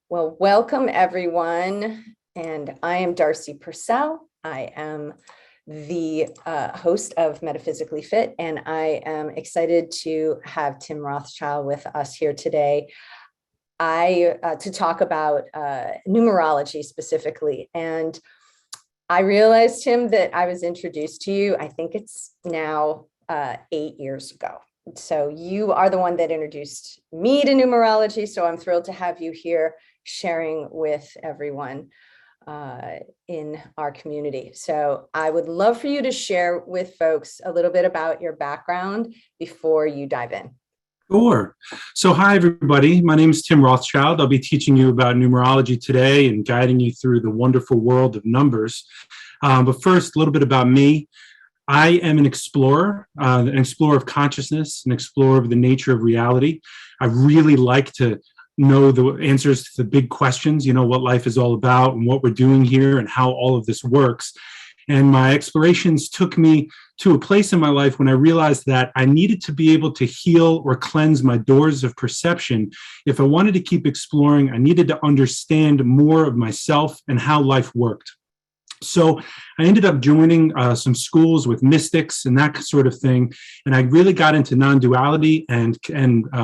Well, welcome everyone. And I am Darcy Purcell. I am the host of Metaphysically Fit, and I am excited to have Tim Rothschild with us here today. To talk about numerology specifically. And I realized, Tim, that I was introduced to you, I think it's now 8 years ago. So you are the one that introduced me to numerology. So I'm thrilled to have you here sharing with everyone in our community. So I would love for you to share with folks a little bit about your background before you dive in. Sure. So hi, everybody. My name is Tim Rothschild. I'll be teaching you about numerology today and guiding you through the wonderful world of numbers. But first, a little bit about me. I am an explorer of consciousness, an explorer of the nature of reality. I really like to know the answers to the big questions, what life is all about and what we're doing here and how all of this works. And my explorations took me to a place in my life when I realized that I needed to be able to heal or cleanse my doors of perception. If I wanted to keep exploring, I needed to understand more of myself and how life worked. So I ended up joining some schools with mystics and that sort of thing. And I really got into non-duality and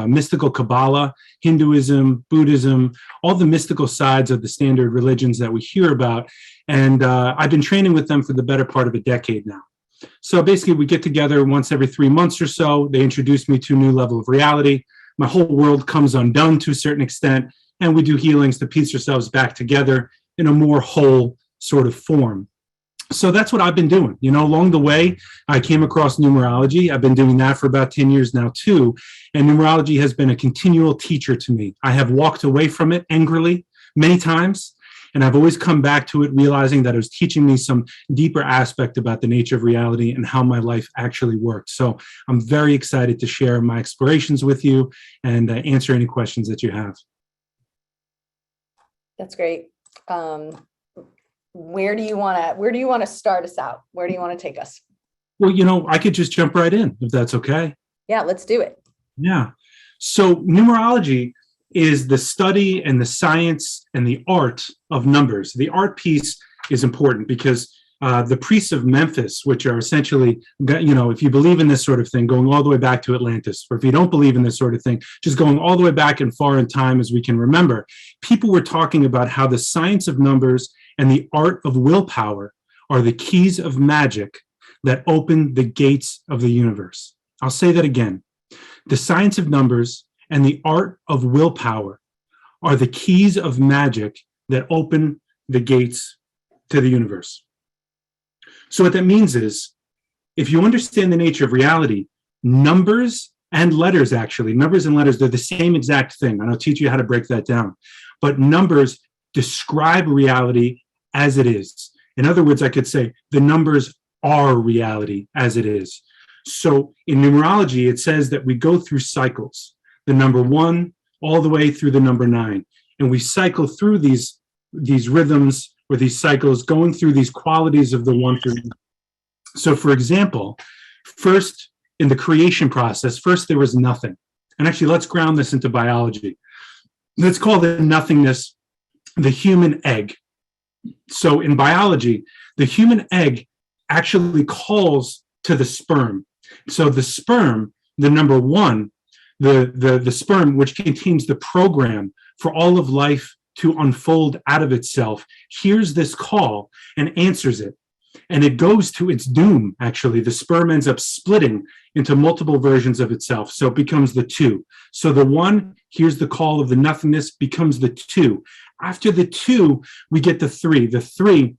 mystical Kabbalah, Hinduism, Buddhism, all the mystical sides of the standard religions that we hear about. And I've been training with them for the better part of a decade now. So basically, we get together once every 3 months or so. They introduce me to a new level of reality. My whole world comes undone to a certain extent, and we do healings to piece ourselves back together in a more whole sort of form. So that's what I've been doing. Along the way, I came across numerology. I've been doing that for about 10 years now, too. And numerology has been a continual teacher to me. I have walked away from it angrily many times. And I've always come back to it, realizing that it was teaching me some deeper aspect about the nature of reality and how my life actually worked. So I'm very excited to share my explorations with you and answer any questions that you have. That's great. Where do you want to start us out? Where do you want to take us? Well, I could just jump right in if that's okay. Yeah, let's do it. Yeah. So numerology is the study and the science and the art of numbers. The art piece is important because the priests of Memphis, which are essentially, if you believe in this sort of thing, going all the way back to Atlantis, or if you don't believe in this sort of thing, just going all the way back and far in time as we can remember, people were talking about how the science of numbers and the art of willpower are the keys of magic that open the gates of the universe. I'll say that again. The science of numbers and the art of willpower are the keys of magic that open the gates to the universe. So what that means is, if you understand the nature of reality, numbers and letters, they're the same exact thing. And I'll teach you how to break that down. But numbers describe reality as it is. In other words, I could say the numbers are reality as it is. So in numerology, it says that we go through cycles. The number 1 all the way through the number 9. And we cycle through these rhythms or these cycles, going through these qualities of the 1 through 9. So for example, first in the creation process, first there was nothing. And actually, let's ground this into biology. Let's call the nothingness the human egg. So in biology, the human egg actually calls to the sperm. So the sperm, the number 1, the sperm, which contains the program for all of life to unfold out of itself, hears this call and answers it. And it goes to its doom, actually. The sperm ends up splitting into multiple versions of itself. So it becomes the 2. So the 1 hears the call of the nothingness, becomes the 2. After the 2, we get the 3. The 3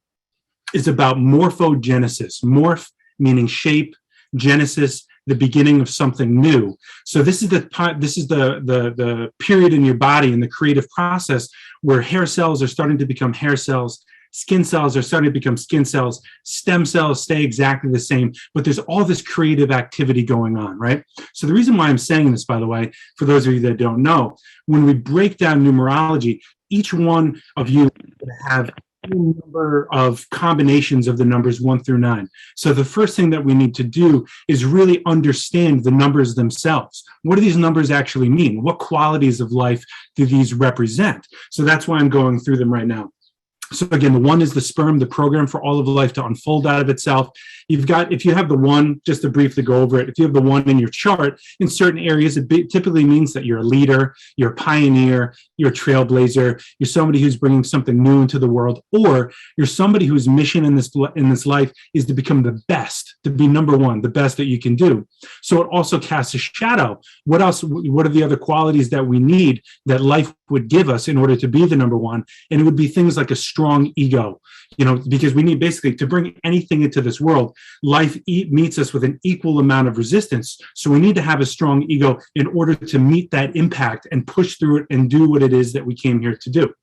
is about morphogenesis. Morph meaning shape, genesis, the beginning of something new. So this is the period in your body in the creative process where hair cells are starting to become hair cells, skin cells are starting to become skin cells, stem cells stay exactly the same, but there's all this creative activity going on, right? So the reason why I'm saying this, by the way, for those of you that don't know, when we break down numerology, each one of you have number of combinations of the numbers 1 through 9. So the first thing that we need to do is really understand the numbers themselves. What do these numbers actually mean? What qualities of life do these represent? So that's why I'm going through them right now. So again, the 1 is the sperm, the program for all of life to unfold out of itself. You've got, if you have the 1, just to briefly go over it, if you have the 1 in your chart, in certain areas, it typically means that you're a leader, you're a pioneer, you're a trailblazer, you're somebody who's bringing something new into the world, or you're somebody whose mission in this life is to become the best, to be number 1, the best that you can do. So it also casts a shadow. What else? What are the other qualities that we need that life would give us in order to be the number 1? And it would be things like a strong ego, because we need basically to bring anything into this world. Life meets us with an equal amount of resistance. So we need to have a strong ego in order to meet that impact and push through it and do what it is that we came here to do.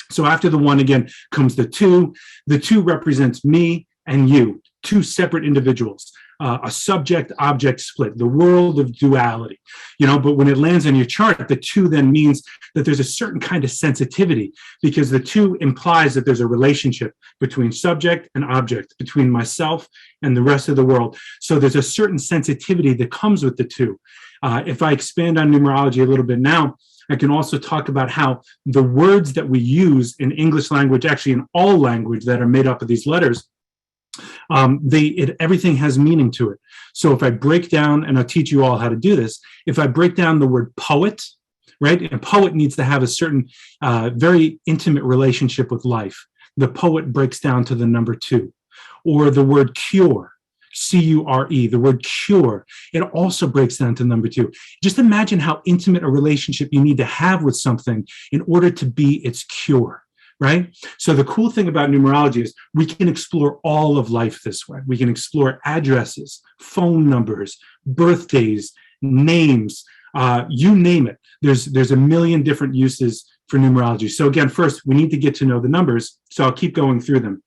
So after the 1, again, comes the 2. The 2 represents me and you, 2 separate individuals. A subject-object split, the world of duality, but when it lands on your chart, the 2 then means that there's a certain kind of sensitivity, because the 2 implies that there's a relationship between subject and object, between myself and the rest of the world. So there's a certain sensitivity that comes with the 2. If I expand on numerology a little bit now, I can also talk about how the words that we use in English language, actually in all language that are made up of these letters, everything has meaning to it. So if I break down, and I'll teach you all how to do this, if I break down the word poet, right? A poet needs to have a certain very intimate relationship with life. The poet breaks down to the number 2. Or the word cure, C-U-R-E, the word cure, it also breaks down to number 2. Just imagine how intimate a relationship you need to have with something in order to be its cure. Right? So the cool thing about numerology is we can explore all of life this way. We can explore addresses, phone numbers, birthdays, names, you name it. There's a million different uses for numerology. So again, first, we need to get to know the numbers. So I'll keep going through them.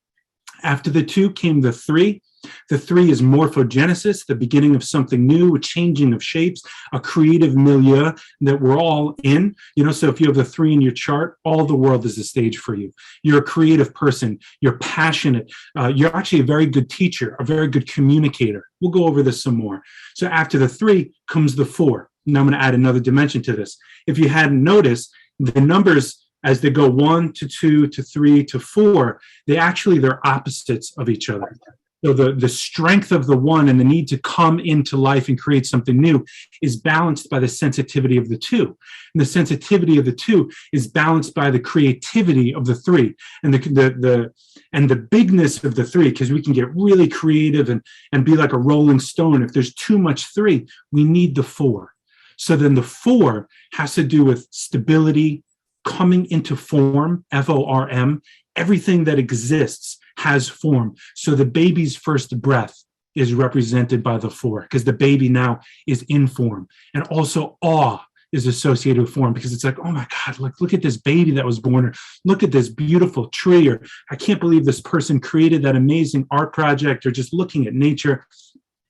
After the 2 came the 3. The 3 is morphogenesis, the beginning of something new, a changing of shapes, a creative milieu that we're all in. So if you have the 3 in your chart, all the world is a stage for you. You're a creative person. You're passionate. You're actually a very good teacher, a very good communicator. We'll go over this some more. So after the 3 comes the 4. Now I'm going to add another dimension to this. If you hadn't noticed, the numbers, as they go 1 to 2 to 3 to 4, they're opposites of each other. So the strength of the 1 and the need to come into life and create something new is balanced by the sensitivity of the 2. And the sensitivity of the 2 is balanced by the creativity of the 3. And the bigness of the 3, because we can get really creative and be like a rolling stone. If there's too much 3, we need the 4. So then the 4 has to do with stability, coming into form, F-O-R-M. Everything that exists has form. So the baby's first breath is represented by the 4, because the baby now is in form. And also awe is associated with form, because it's like, oh my God, look at this baby that was born, or look at this beautiful tree, or I can't believe this person created that amazing art project, or just looking at nature.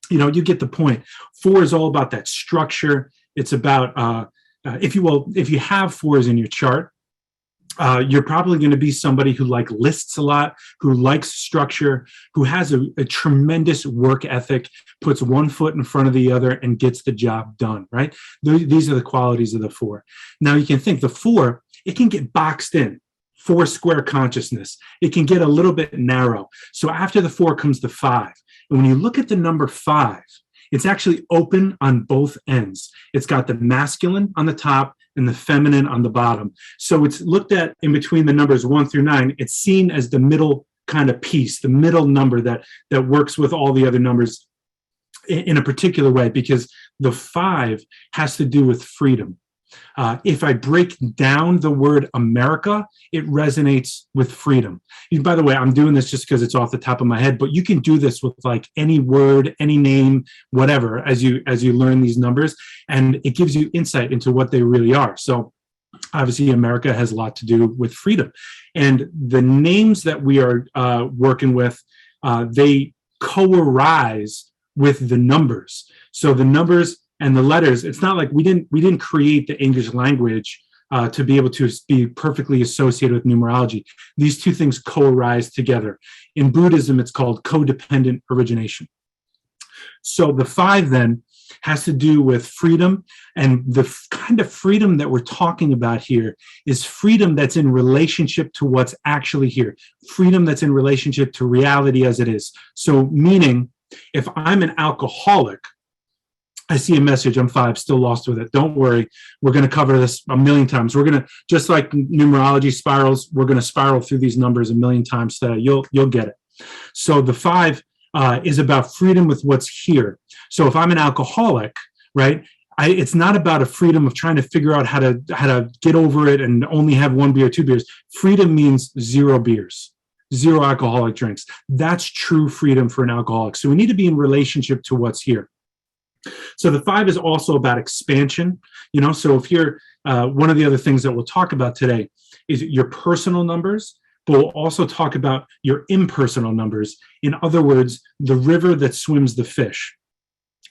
You get the point. 4 is all about that structure. It's about, if you have 4s in your chart, you're probably going to be somebody who lists a lot, who likes structure, who has a tremendous work ethic, puts one foot in front of the other, and gets the job done, right? These are the qualities of the 4. Now you can think the 4, it can get boxed in. 4 square consciousness. It can get a little bit narrow. So after the 4 comes the 5. And when you look at the number 5, it's actually open on both ends. It's got the masculine on the top and the feminine on the bottom. So it's looked at in between the numbers 1 through 9. It's seen as the middle kind of piece, the middle number that works with all the other numbers in a particular way, because the 5 has to do with freedom. If I break down the word America, it resonates with freedom. And by the way, I'm doing this just because it's off the top of my head, but you can do this with any word, any name, whatever, as you learn these numbers, and it gives you insight into what they really are. So obviously America has a lot to do with freedom. And the names that we are working with, they co-arise with the numbers. So the numbers and the letters, it's not like we didn't create the English language to be able to be perfectly associated with numerology. These two things co-arise together. In Buddhism, it's called codependent origination. So the 5 then has to do with freedom, and the kind of freedom that we're talking about here is freedom that's in relationship to what's actually here, freedom that's in relationship to reality as it is. So meaning, if I'm an alcoholic, I see a message, I'm 5, still lost with it. Don't worry, we're going to cover this a million times. We're going to, just like numerology spirals, we're going to spiral through these numbers a million times today. You'll get it. So the 5 is about freedom with what's here. So if I'm an alcoholic, right, it's not about a freedom of trying to figure out how to get over it and only have 1 beer, 2 beers. Freedom means 0 beers, 0 alcoholic drinks. That's true freedom for an alcoholic. So we need to be in relationship to what's here. So the 5 is also about expansion. So if you're, one of the other things that we'll talk about today is your personal numbers, but we'll also talk about your impersonal numbers. In other words, the river that swims the fish.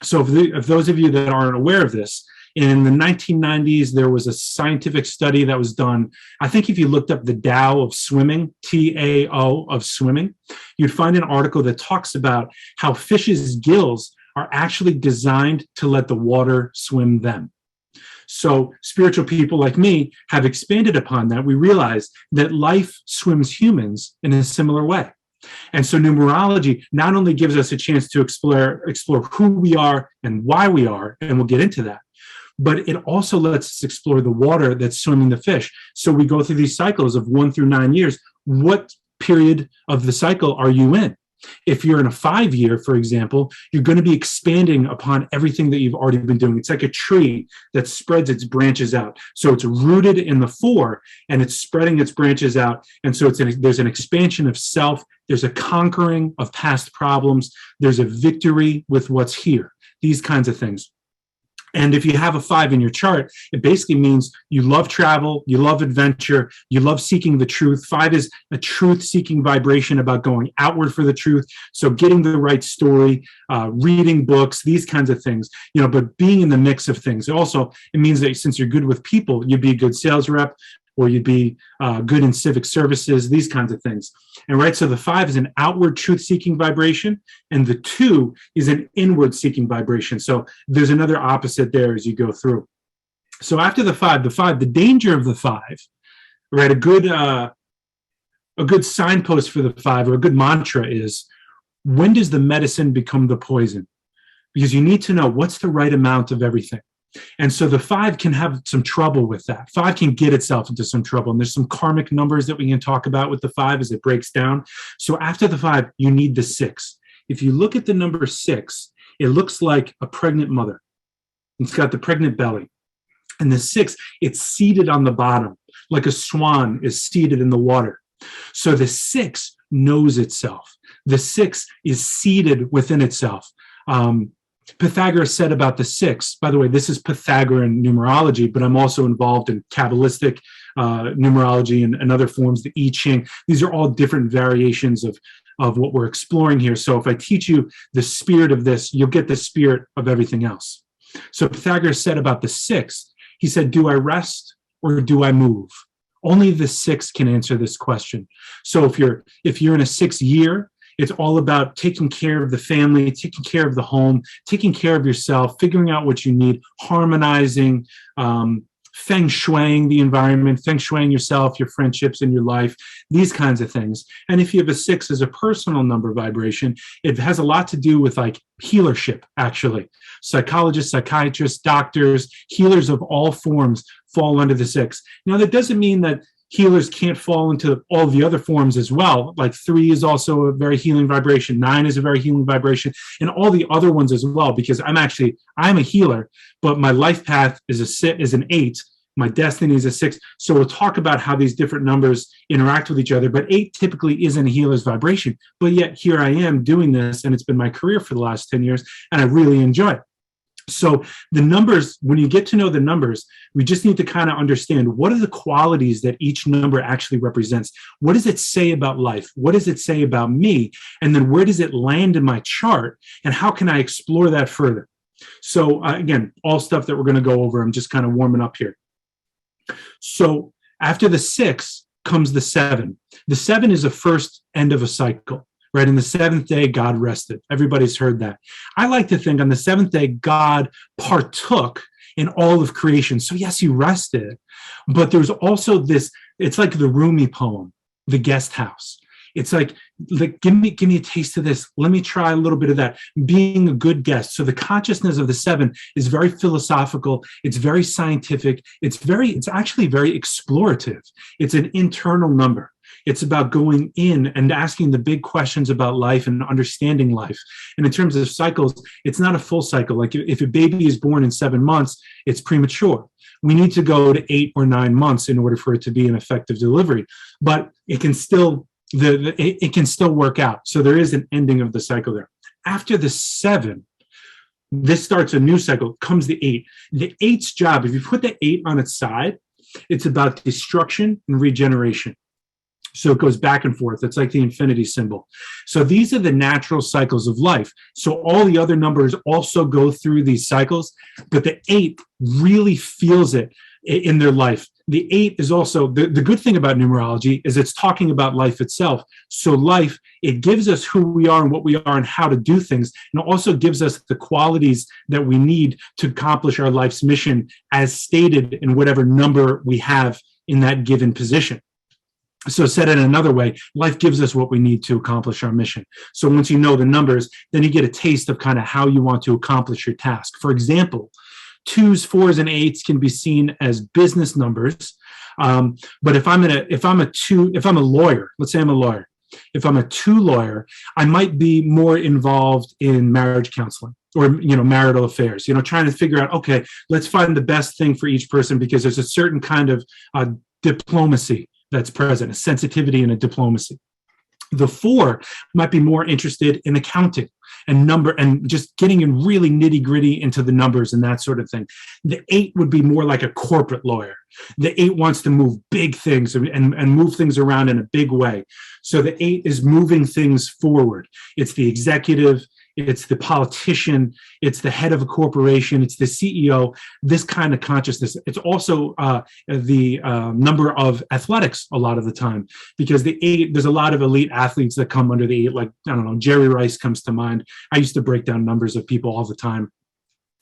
So if those of you that aren't aware of this, in the 1990s, there was a scientific study that was done. I think if you looked up the Tao of swimming, T-A-O of swimming, you'd find an article that talks about how fish's gills are actually designed to let the water swim them. So spiritual people like me have expanded upon that. We realize that life swims humans in a similar way. And so numerology not only gives us a chance to explore who we are and why we are, and we'll get into that, but it also lets us explore the water that's swimming the fish. So we go through these cycles of 1 through 9 years. What period of the cycle are you in? If you're in a 5-year, for example, you're going to be expanding upon everything that you've already been doing. It's like a tree that spreads its branches out. So it's rooted in the 4 and it's spreading its branches out. And so there's an expansion of self. There's a conquering of past problems. There's a victory with what's here, these kinds of things. And if you have a 5 in your chart, it basically means you love travel, you love adventure, you love seeking the truth. 5 is a truth-seeking vibration about going outward for the truth. So getting the right story, reading books, these kinds of things, but being in the mix of things. Also, it means that since you're good with people, you'd be a good sales rep, or you'd be good in civic services, these kinds of things. And right, so the 5 is an outward truth-seeking vibration, and the 2 is an inward-seeking vibration. So there's another opposite there as you go through. So after the 5, the danger of the 5, right, a good signpost for the 5, or a good mantra is, when does the medicine become the poison? Because you need to know what's the right amount of everything. And so the 5 can have some trouble with that. 5 can get itself into some trouble. And there's some karmic numbers that we can talk about with the 5 as it breaks down. So after the 5, you need the 6. If you look at the number 6, it looks like a pregnant mother. It's got the pregnant belly. And the 6, it's seated on the bottom, like a swan is seated in the water. So the 6 knows itself. The 6 is seated within itself. Pythagoras said about the 6, by the way, this is Pythagorean numerology, but I'm also involved in Kabbalistic numerology and other forms, the I Ching. These are all different variations of what we're exploring here. So if I teach you the spirit of this, you'll get the spirit of everything else. So Pythagoras said about the 6, he said, do I rest or do I move? Only the 6 can answer this question. So if you're in a 6 year, it's all about taking care of the family, taking care of the home, taking care of yourself, figuring out what you need, harmonizing, feng shuiing the environment, feng shuiing yourself, your friendships, and your life, these kinds of things. And if you have a 6 as a personal number vibration, it has a lot to do with like healership, actually. Psychologists, psychiatrists, doctors, healers of all forms fall under the 6. Now, that doesn't mean that healers can't fall into all the other forms as well. Like 3 is also a very healing vibration. 9 is a very healing vibration, and all the other ones as well, because I'm a healer, but my life path is an 8. My destiny is a 6. So we'll talk about how these different numbers interact with each other, but 8 typically isn't a healer's vibration. But yet here I am doing this, and it's been my career for the last 10 years, and I really enjoy it. So the numbers, when you get to know the numbers, we just need to kind of understand what are the qualities that each number actually represents. What does it say about life? What does it say about me? And then where does it land in my chart? And how can I explore that further? So again, all stuff that we're going to go over. I'm just kind of warming up here. So after the 6 comes the 7. The 7 is the first end of a cycle, right? In the 7th day, God rested. Everybody's heard that. I like to think on the 7th day, God partook in all of creation. So yes, he rested, but there's also this, it's like the Rumi poem, The Guest House. It's like give me a taste of this. Let me try a little bit of that. Being a good guest. So the consciousness of the 7 is very philosophical. It's very scientific. It's actually very explorative. It's an internal number. It's about going in and asking the big questions about life and understanding life. And in terms of cycles, it's not a full cycle. Like if a baby is born in 7 months, it's premature. We need to go to 8 or 9 months in order for it to be an effective delivery. But it can still it can still work out. So there is an ending of the cycle there. After the 7, this starts a new cycle, comes the 8. The 8's job, if you put the 8 on its side, it's about destruction and regeneration. So it goes back and forth. It's like the infinity symbol. So these are the natural cycles of life. So all the other numbers also go through these cycles, but the 8 really feels it in their life. The 8 is also, the good thing about numerology is it's talking about life itself. So life, it gives us who we are and what we are and how to do things. And it also gives us the qualities that we need to accomplish our life's mission as stated in whatever number we have in that given position. So said in another way, life gives us what we need to accomplish our mission. So once you know the numbers, then you get a taste of kind of how you want to accomplish your task. For example, 2s, 4s, and 8s can be seen as business numbers. But if I'm a lawyer, let's say I'm a lawyer. If I'm a 2 lawyer, I might be more involved in marriage counseling or, marital affairs, trying to figure out, okay, let's find the best thing for each person because there's a certain kind of diplomacy that's present, a sensitivity and a diplomacy. The 4 might be more interested in accounting and number and just getting in really nitty gritty into the numbers and that sort of thing. The 8 would be more like a corporate lawyer. The 8 wants to move big things and move things around in a big way. So the 8 is moving things forward. It's the executive, it's the politician, it's the head of a corporation, it's the CEO, this kind of consciousness. It's also the number of athletics a lot of the time, because the 8, there's a lot of elite athletes that come under the 8, like, I don't know, Jerry Rice comes to mind. I used to break down numbers of people all the time,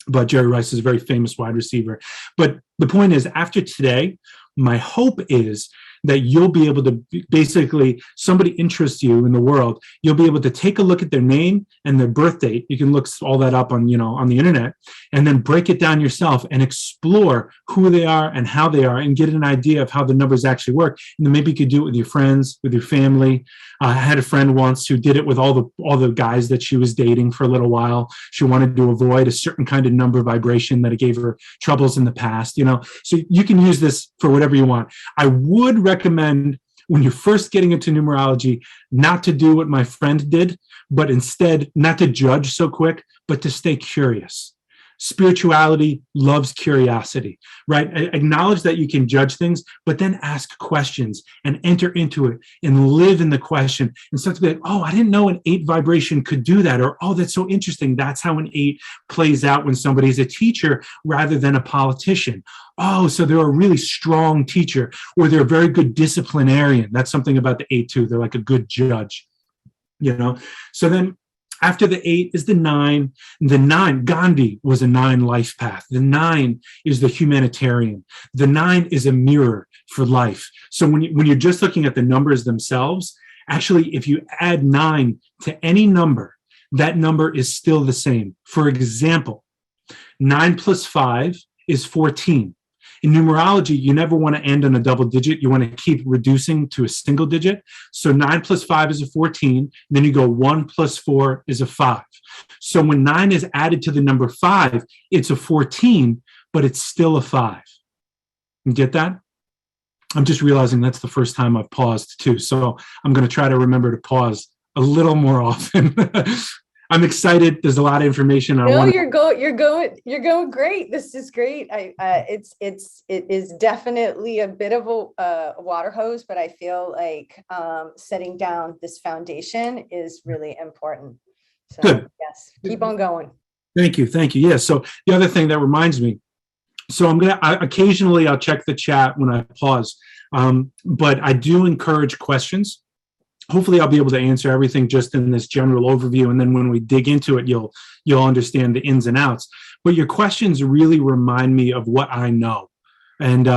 but Jerry Rice is a very famous wide receiver. But the point is, after today, my hope is that you'll be able to basically, somebody interests you in the world, you'll be able to take a look at their name and their birth date. You can look all that up on, on the internet, and then break it down yourself and explore who they are and how they are and get an idea of how the numbers actually work. And then maybe you could do it with your friends, with your family. I had a friend once who did it with all the guys that she was dating for a little while. She wanted to avoid a certain kind of number vibration that it gave her troubles in the past, So you can use this for whatever you want. I would recommend, when you're first getting into numerology, not to do what my friend did, but instead not to judge so quick, but to stay curious. Spirituality loves curiosity, right? Acknowledge that you can judge things, but then ask questions and enter into it and live in the question and start to be like, oh, I didn't know an 8 vibration could do that. Or, oh, that's so interesting. That's how an 8 plays out when somebody's a teacher rather than a politician. Oh, so they're a really strong teacher, or they're a very good disciplinarian. That's something about the 8 too. They're like a good judge, So then after the 8 is the 9. The 9, Gandhi was a 9 life path. The 9 is the humanitarian. The 9 is a mirror for life. So when you're just looking at the numbers themselves, actually, if you add 9 to any number, that number is still the same. For example, 9 plus 5 is 14. In numerology, you never want to end on a double digit. You want to keep reducing to a single digit. So 9 plus 5 is a 14. Then you go 1 plus 4 is a 5. So when 9 is added to the number 5, it's a 14, but it's still a 5. You get that? I'm just realizing that's the first time I've paused too. So I'm going to try to remember to pause a little more often. I'm excited. There's a lot of information. You're going great. This is great. It is definitely a bit of a water hose, but I feel like setting down this foundation is really important. So, good. Yes, keep on going. Thank you. Yeah. So the other thing that reminds me, So occasionally I'll check the chat when I pause, but I do encourage questions. Hopefully I'll be able to answer everything just in this general overview, and then when we dig into it, you'll understand the ins and outs. But your questions really remind me of what I know. And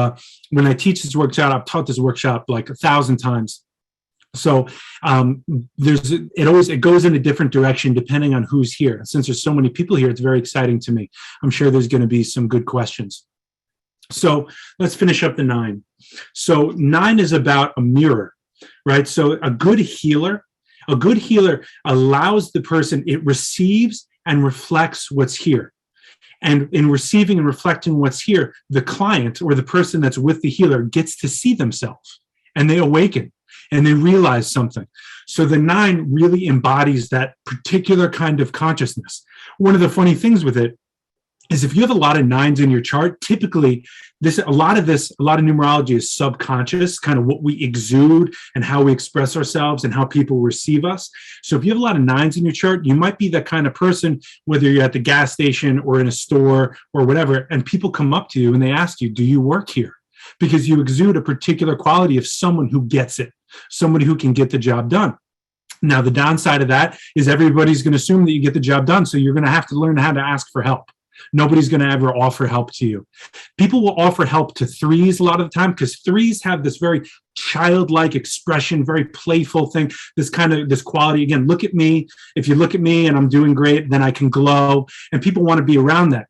when I teach this workshop, I've taught this workshop like 1,000 times. So it goes in a different direction depending on who's here. Since there's so many people here, it's very exciting to me. I'm sure there's going to be some good questions. So let's finish up the 9. So 9 is about a mirror, right? So a good healer allows the person, it receives and reflects what's here. And in receiving and reflecting what's here, the client or the person that's with the healer gets to see themselves, and they awaken and they realize something. So the 9 really embodies that particular kind of consciousness. One of the funny things with it is if you have a lot of 9s in your chart, typically a lot of numerology is subconscious, kind of what we exude and how we express ourselves and how people receive us. So if you have a lot of 9s in your chart, you might be that kind of person, whether you're at the gas station or in a store or whatever, and people come up to you and they ask you, do you work here? Because you exude a particular quality of someone who gets it, somebody who can get the job done. Now, the downside of that is everybody's going to assume that you get the job done, so you're going to have to learn how to ask for help. Nobody's going to ever offer help to you. People will offer help to 3s a lot of the time because 3s have this very childlike expression, very playful thing, this quality. Again, look at me. If you look at me and I'm doing great, then I can glow. And people want to be around that.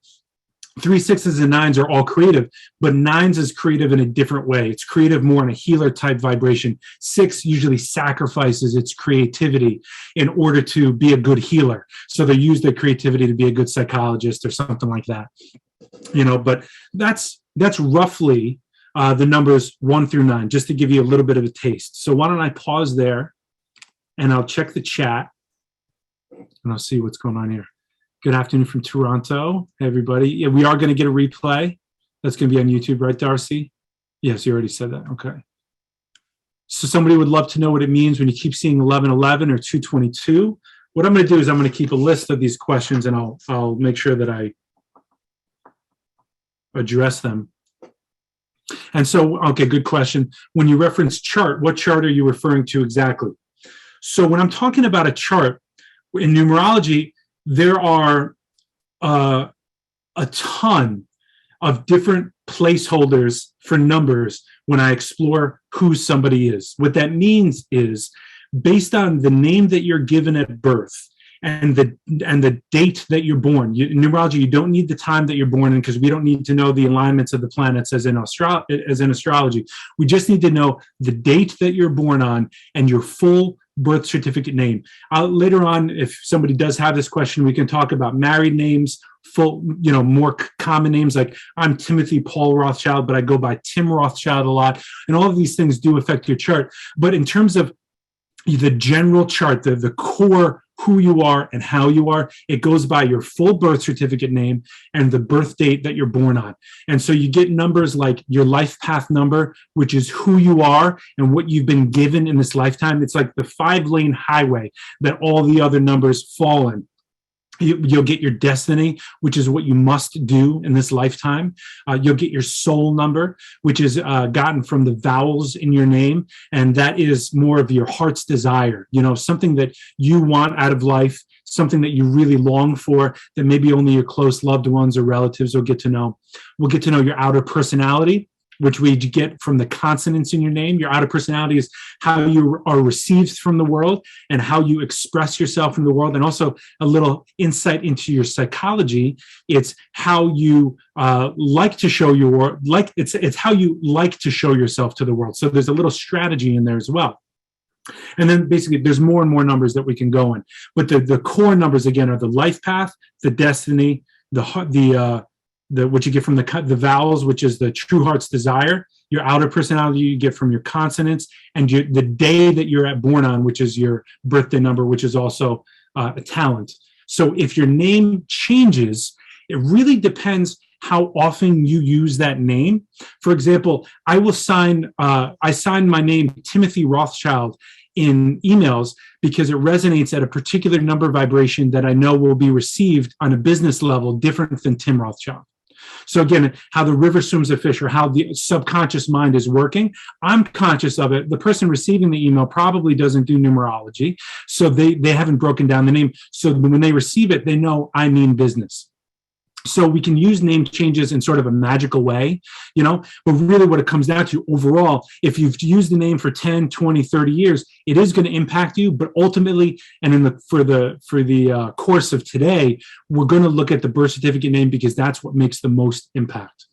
3, 6s, and 9s are all creative, but 9s is creative in a different way. It's creative more in a healer type vibration. 6 usually sacrifices its creativity in order to be a good healer. So they use their creativity to be a good psychologist or something like that. But that's roughly the numbers 1 through 9, just to give you a little bit of a taste. So why don't I pause there and I'll check the chat and I'll see what's going on here. Good afternoon from Toronto, everybody. Yeah, we are going to get a replay. That's going to be on YouTube, right, Darcy? Yes, you already said that. Okay. So somebody would love to know what it means when you keep seeing 1111 or 222. What I'm going to do is I'm going to keep a list of these questions, and I'll make sure that I address them. And so, okay, good question. When you reference chart, what chart are you referring to exactly? So when I'm talking about a chart in numerology, there are a ton of different placeholders for numbers when I explore who somebody is. What that means is based on the name that you're given at birth and the date that you're born. In numerology, you don't need the time that you're born in because we don't need to know the alignments of the planets as in astrology. We just need to know the date that you're born on and your full birth certificate name. Later on, if somebody does have this question, we can talk about married names, more common names like I'm Timothy Paul Rothschild, but I go by Tim Rothschild a lot. And all of these things do affect your chart. But in terms of the general chart, the core who you are and how you are, it goes by your full birth certificate name and the birth date that you're born on. And so you get numbers like your life path number, which is who you are and what you've been given in this lifetime. It's like the 5-lane highway that all the other numbers fall in. You'll get your destiny, which is what you must do in this lifetime. You'll get your soul number, which is gotten from the vowels in your name. And that is more of your heart's desire, something that you want out of life, something that you really long for that maybe only your close loved ones or relatives will get to know. We'll get to know your outer personality, which we get from the consonants in your name. Your outer personality is how you are received from the world and how you express yourself in the world, and also a little insight into your psychology. It's how you like to show it's how you like to show yourself to the world. So there's a little strategy in there as well. And then basically there's more and more numbers that we can go in. But the core numbers, again, are the life path, the destiny, what you get from the vowels, which is the true heart's desire, your outer personality you get from your consonants, and the day that you're born on, which is your birthday number, which is also a talent. So if your name changes, it really depends how often you use that name. For example, I sign my name Timothy Rothschild in emails because it resonates at a particular number vibration that I know will be received on a business level different than Tim Rothschild. So again, how the river swims the fish, or how the subconscious mind is working, I'm conscious of it. The person receiving the email probably doesn't do numerology, so they haven't broken down the name. So when they receive it, they know I mean business. So we can use name changes in sort of a magical way, but really what it comes down to overall, if you've used the name for 10, 20, 30 years, it is going to impact you. But ultimately, and for the course of today, we're going to look at the birth certificate name because that's what makes the most impact.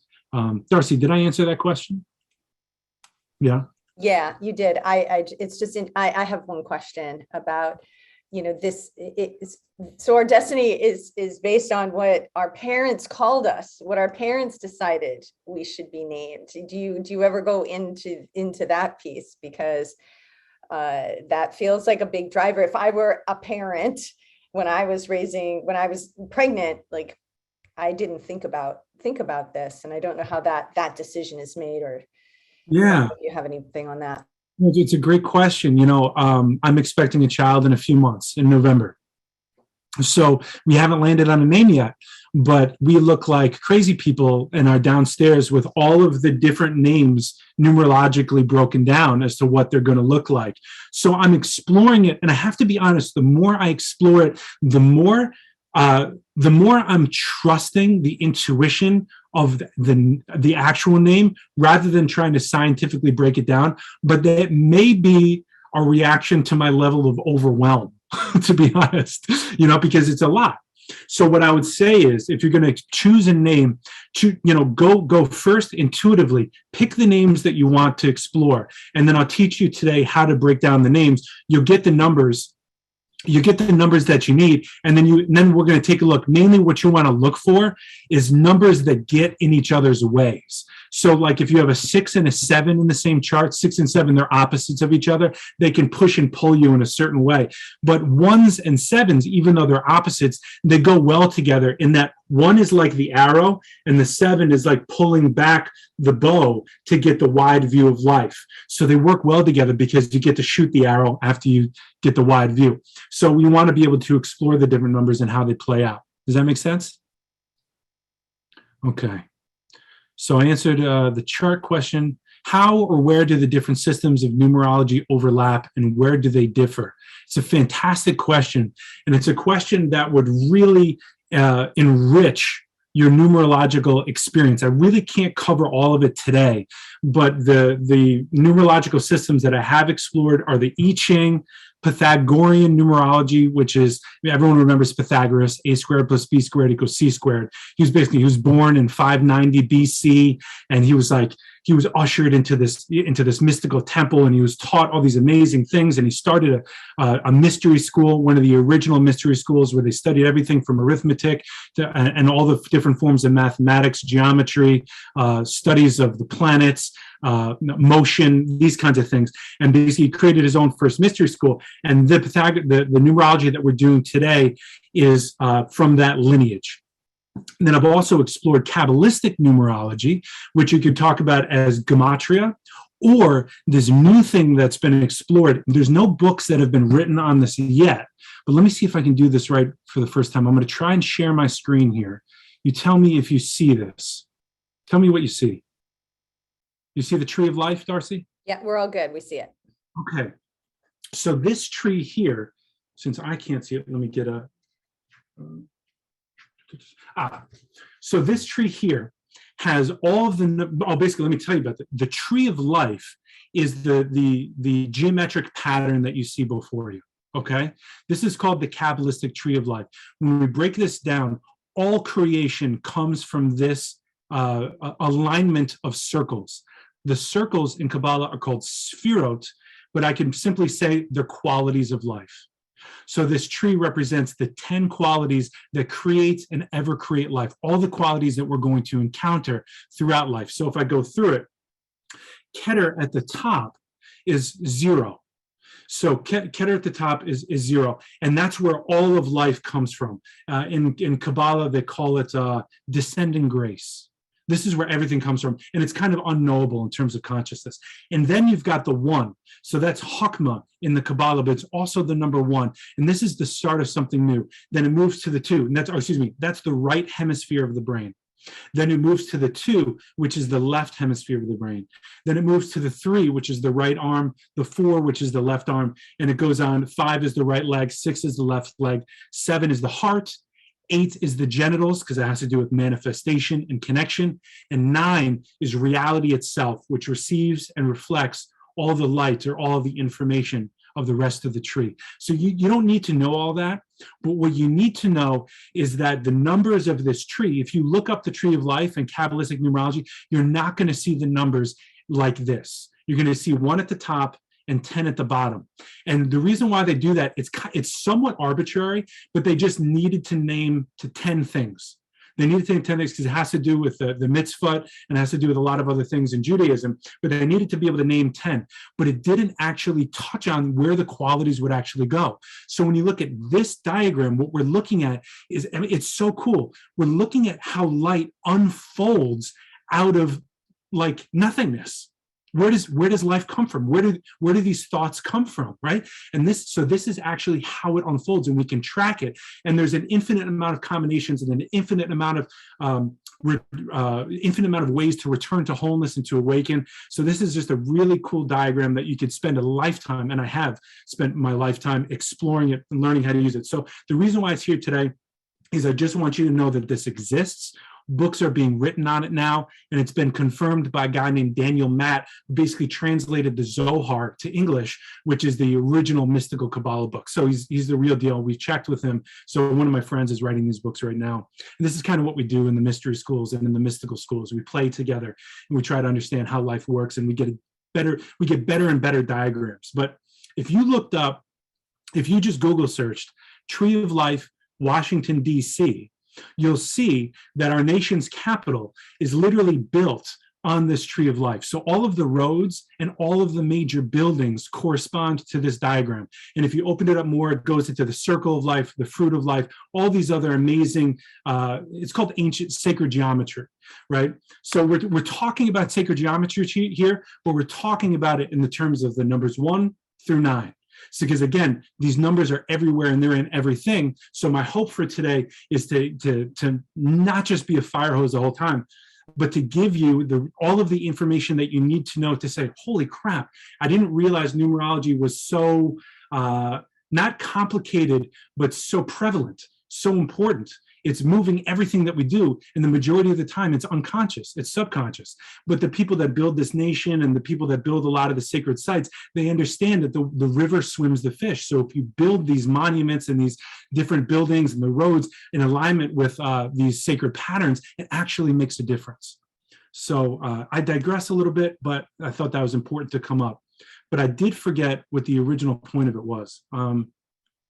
Darcy, did I answer that question? Yeah. Yeah, you did. It's just, I have one question about, so our destiny is based on what our parents called us, what our parents decided we should be named. Do you ever go into that piece? Because that feels like a big driver. If I were a parent when I was pregnant, like, I didn't think about this, and I don't know how that decision is made, or yeah, if you have anything on that. It's a great question. I'm expecting a child in a few months, in November. So we haven't landed on a name yet, but we look like crazy people in our downstairs with all of the different names numerologically broken down as to what they're going to look like. So I'm exploring it, and I have to be honest, the more I explore it, the more I'm trusting the intuition of the actual name, rather than trying to scientifically break it down. But that may be a reaction to my level of overwhelm, to be honest, because it's a lot. So what I would say is, if you're going to choose a name, go first intuitively, pick the names that you want to explore. And then I'll teach you today how to break down the names. You'll get the numbers. You get the numbers that you need, and then we're going to take a look. Mainly what you want to look for is numbers that get in each other's ways. So like if you have a 6 and a 7 in the same chart, 6 and 7, they're opposites of each other. They can push and pull you in a certain way. But 1s and 7s, even though they're opposites, they go well together in that 1 is like the arrow and the 7 is like pulling back the bow to get the wide view of life. So they work well together because you get to shoot the arrow after you get the wide view. So we want to be able to explore the different numbers and how they play out. Does that make sense? Okay. So I answered the chart question. How or where do the different systems of numerology overlap, and where do they differ? It's a fantastic question. And it's a question that would really enrich your numerological experience. I really can't cover all of it today, but the numerological systems that I have explored are the I Ching, Pythagorean numerology, which is, everyone remembers Pythagoras, a squared plus b squared equals c squared. He was born in 590 BC, and he was ushered into this mystical temple, and he was taught all these amazing things, and he started a mystery school, one of the original mystery schools, where they studied everything from arithmetic and all the different forms of mathematics, geometry, studies of the planets, motion, these kinds of things. And basically he created his own first mystery school. And the numerology that we're doing today is from that lineage. And then I've also explored Kabbalistic numerology, which you could talk about as gematria, or this new thing that's been explored. There's no books that have been written on this yet, but let me see if I can do this right for the first time. I'm going to try and share my screen here. You tell me if you see this. Tell me what you see. You see the tree of life, Darcy? Yeah, we're all good. We see it. Okay. So this tree here, since I can't see it, let me get a... So this tree here has all of basically, let me tell you about the tree of life is the geometric pattern that you see before you, okay? This is called the Kabbalistic tree of life. When we break this down, all creation comes from this alignment of circles. The circles in Kabbalah are called sphirot, but I can simply say they're qualities of life. So this tree represents the 10 qualities that create and ever create life, all the qualities that we're going to encounter throughout life. So if I go through it, Keter at the top is 0. So Keter at the top is 0, and that's where all of life comes from. In Kabbalah, they call it descending grace. This is where everything comes from, and it's kind of unknowable in terms of consciousness. And then you've got the 1. So that's Chokmah in the Kabbalah, but it's also the number 1. And this is the start of something new. Then it moves to the 2, and that's the right hemisphere of the brain. Then it moves to the 2, which is the left hemisphere of the brain. Then it moves to the 3, which is the right arm, the 4, which is the left arm, and it goes on. 5 is the right leg, 6 is the left leg, 7 is the heart, 8 is the genitals, because it has to do with manifestation and connection, and 9 is reality itself, which receives and reflects all the light or all the information of the rest of the tree. So you don't need to know all that, but what you need to know is that the numbers of this tree, if you look up the tree of life in Kabbalistic numerology, you're not going to see the numbers like this. You're going to see 1 at the top and 10 at the bottom. And the reason why they do that, it's somewhat arbitrary, but they just needed to name to 10 things. They needed to name 10 things because it has to do with the mitzvot and it has to do with a lot of other things in Judaism, but they needed to be able to name 10. But it didn't actually touch on where the qualities would actually go. So when you look at this diagram, what we're looking at is, I mean, it's so cool. We're looking at how light unfolds out of like nothingness. Where does life come from? Where do these thoughts come from, right? And this is actually how it unfolds, and we can track it. And there's an infinite amount of combinations and an infinite amount of ways to return to wholeness and to awaken. So this is just a really cool diagram that you could spend a lifetime, and I have spent my lifetime exploring it and learning how to use it. So the reason why it's here today is I just want you to know that this exists. Books are being written on it now, and it's been confirmed by a guy named Daniel Matt, who basically translated the Zohar to English, which is the original mystical Kabbalah book. So he's the real deal. We checked with him. So one of my friends is writing these books right now. And this is kind of what we do in the mystery schools and in the mystical schools. We play together and we try to understand how life works, and we get better and better diagrams. But if you just Google searched Tree of Life, Washington, D.C., you'll see that our nation's capital is literally built on this tree of life. So all of the roads and all of the major buildings correspond to this diagram. And if you open it up more, it goes into the circle of life, the fruit of life, all these other amazing, it's called ancient sacred geometry, right? So we're talking about sacred geometry here, but we're talking about it in the terms of the numbers 1 through 9. So, because again, these numbers are everywhere and they're in everything. So my hope for today is to not just be a fire hose the whole time, but to give you all of the information that you need to know to say, holy crap, I didn't realize numerology was so not complicated, but so prevalent, so important. It's moving everything that we do, and the majority of the time it's unconscious, it's subconscious. But the people that build this nation and the people that build a lot of the sacred sites, they understand that the river swims the fish. So if you build these monuments and these different buildings and the roads in alignment with these sacred patterns, it actually makes a difference. So I digress a little bit, but I thought that was important to come up. But I did forget what the original point of it was.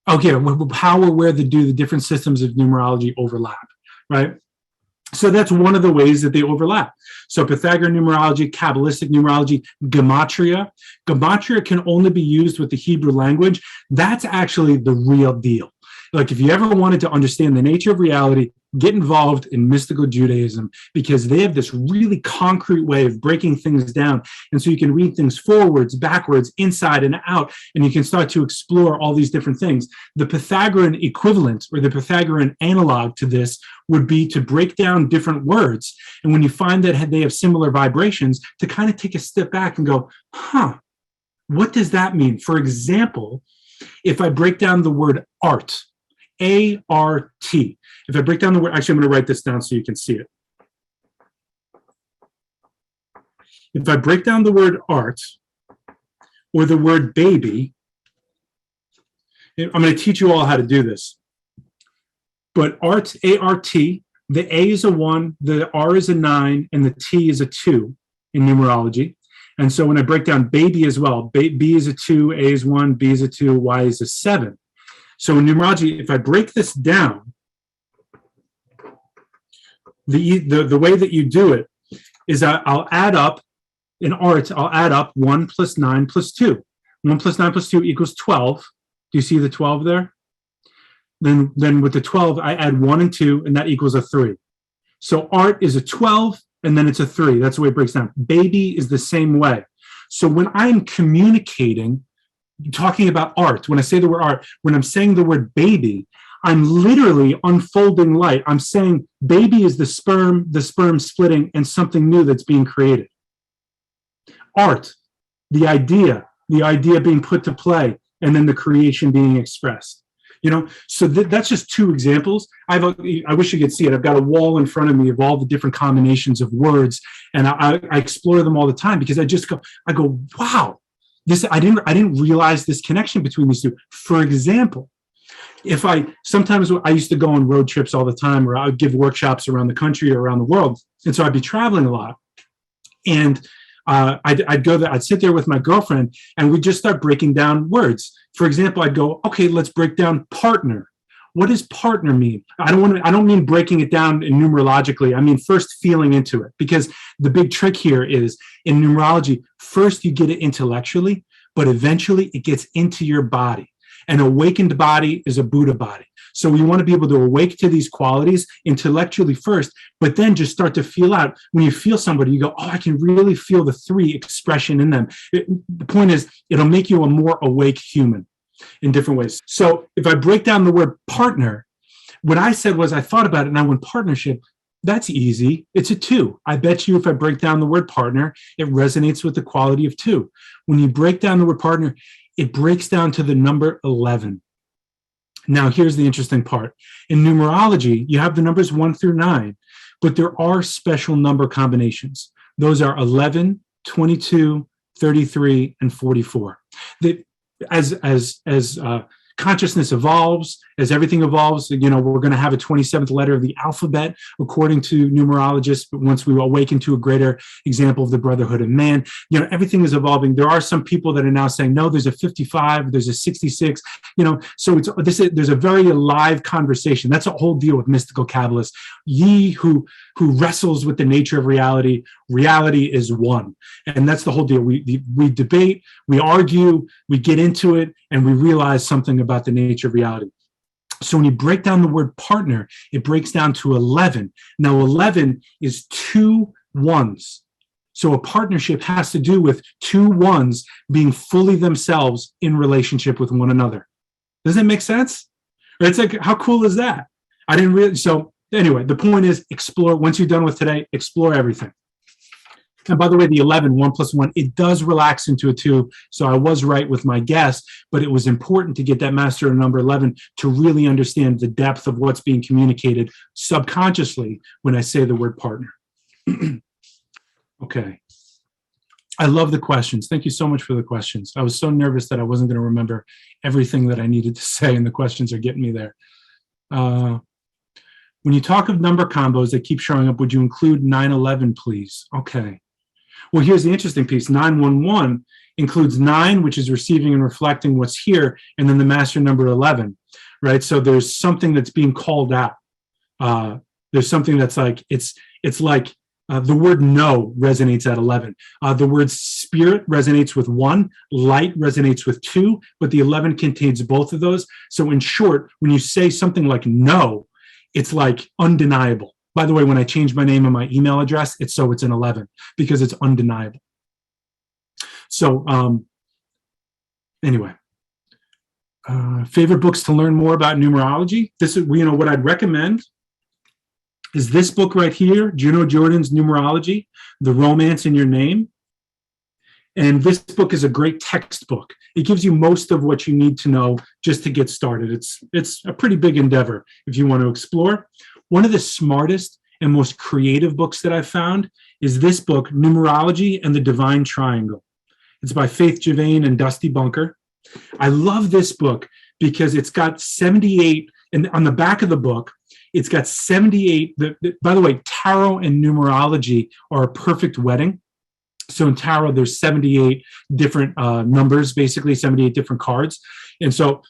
Okay, how or where do the different systems of numerology overlap, right? So that's one of the ways that they overlap. So Pythagorean numerology, Kabbalistic numerology, gematria. Gematria can only be used with the Hebrew language. That's actually the real deal. Like if you ever wanted to understand the nature of reality, get involved in mystical Judaism, because they have this really concrete way of breaking things down. And so you can read things forwards, backwards, inside and out, and you can start to explore all these different things. The Pythagorean equivalent or the Pythagorean analog to this would be to break down different words. And when you find that they have similar vibrations, to kind of take a step back and go, what does that mean? For example, if I break down the word art, A-R-T. If I break down the word, actually, I'm going to write this down so you can see it. If I break down the word art or the word baby, I'm going to teach you all how to do this. But art, A-R-T, the A is a 1, the R is a 9, and the T is a 2 in numerology. And so when I break down baby as well, B is a 2, A is 1, B is a 2, Y is a 7. So in numerology, if I break this down, the way that you do it is I'll add up, in art, I'll add up 1 plus 9 plus 2. 1 plus 9 plus 2 equals 12. Do you see the 12 there? Then with the 12, I add 1 and 2, and that equals a 3. So art is a 12, and then it's a 3. That's the way it breaks down. Baby is the same way. So when I'm communicating, talking about art, when I say the word art, when I'm saying the word baby, I'm literally unfolding light. I'm saying baby is the sperm splitting and something new that's being created. Art, the idea being put to play, and then the creation being expressed. So that's just two examples. I wish you could see it. I've got a wall in front of me of all the different combinations of words, and I explore them all the time because I go, wow, I didn't realize this connection between these two. For example, sometimes I used to go on road trips all the time, or I would give workshops around the country or around the world, and so I'd be traveling a lot, and I'd go there, I'd sit there with my girlfriend, and we'd just start breaking down words. For example, I'd go, okay, let's break down partner. What does partner mean? I don't mean breaking it down numerologically. I mean first feeling into it, because the big trick here is in numerology, first you get it intellectually, but eventually it gets into your body. An awakened body is a Buddha body. So we want to be able to awake to these qualities intellectually first, but then just start to feel out. When you feel somebody, you go, oh, I can really feel the 3 expression in them. The point is, it'll make you a more awake human in different ways. So if I break down the word partner, what I said was I thought about it and I went partnership. That's easy. It's a 2. I bet you if I break down the word partner, it resonates with the quality of 2. When you break down the word partner, it breaks down to the number 11. Now, here's the interesting part. In numerology, you have the numbers 1 through 9, but there are special number combinations. Those are 11, 22, 33, and 44. As consciousness evolves, as everything evolves, we're going to have a 27th letter of the alphabet, according to numerologists. But once we awaken to a greater example of the brotherhood of man, everything is evolving. There are some people that are now saying, no, there's a 55, there's a 66, so there's a very alive conversation. That's a whole deal with mystical Kabbalists. Ye who wrestles with the nature of reality is one. And that's the whole deal. We debate, we argue, we get into it, and we realize something about the nature of reality. So when you break down the word partner, it breaks down to 11. Now 11 is 2 ones. So a partnership has to do with 2 ones being fully themselves in relationship with one another. Does that make sense? Or it's like, how cool is that? I didn't really. So anyway, the point is explore. Once you're done with today, explore everything. And by the way, the 11, 1 plus 1, it does relax into a 2. So I was right with my guess, but it was important to get that master number 11 to really understand the depth of what's being communicated subconsciously when I say the word partner. Okay. I love the questions. Thank you so much for the questions. I was so nervous that I wasn't going to remember everything that I needed to say, and the questions are getting me there. When you talk of number combos that keep showing up, would you include 911, please? Okay. Well, here's the interesting piece. 911 includes 9, which is receiving and reflecting what's here, and then the master number 11, right? So there's something that's being called out. There's something that's like, it's like the word no resonates at 11. The word spirit resonates with 1, light resonates with 2, but the 11 contains both of those. So in short, when you say something like no, it's like undeniable. By the way, when I change my name and my email address, it's an 11 because it's undeniable. So anyway, favorite books to learn more about numerology. This is, what I'd recommend is this book right here, Juno Jordan's Numerology, The Romance in Your Name. And this book is a great textbook. It gives you most of what you need to know just to get started. It's a pretty big endeavor if you want to explore. One of the smartest and most creative books that I've found is this book, Numerology and the Divine Triangle. It's by Faith Javane and Dusty Bunker. I love this book because it's got 78, and on the back of the book, it's got 78. By the way, tarot and numerology are a perfect wedding. So in tarot, there's 78 different numbers, basically 78 different cards. And so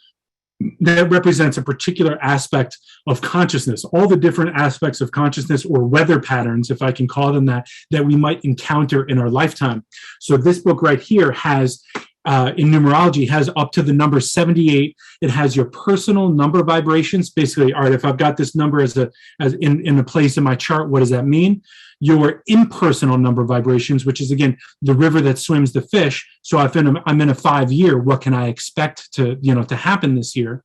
that represents a particular aspect of consciousness, all the different aspects of consciousness or weather patterns, if I can call them that we might encounter in our lifetime. So this book right here has, in numerology, has up to the number 78. It has your personal number vibrations. Basically, all right, if I've got this number as in a place in my chart, what does that mean? Your impersonal number vibrations, which is, again, the river that swims the fish. So if I'm in a 5 year, what can I expect to happen this year?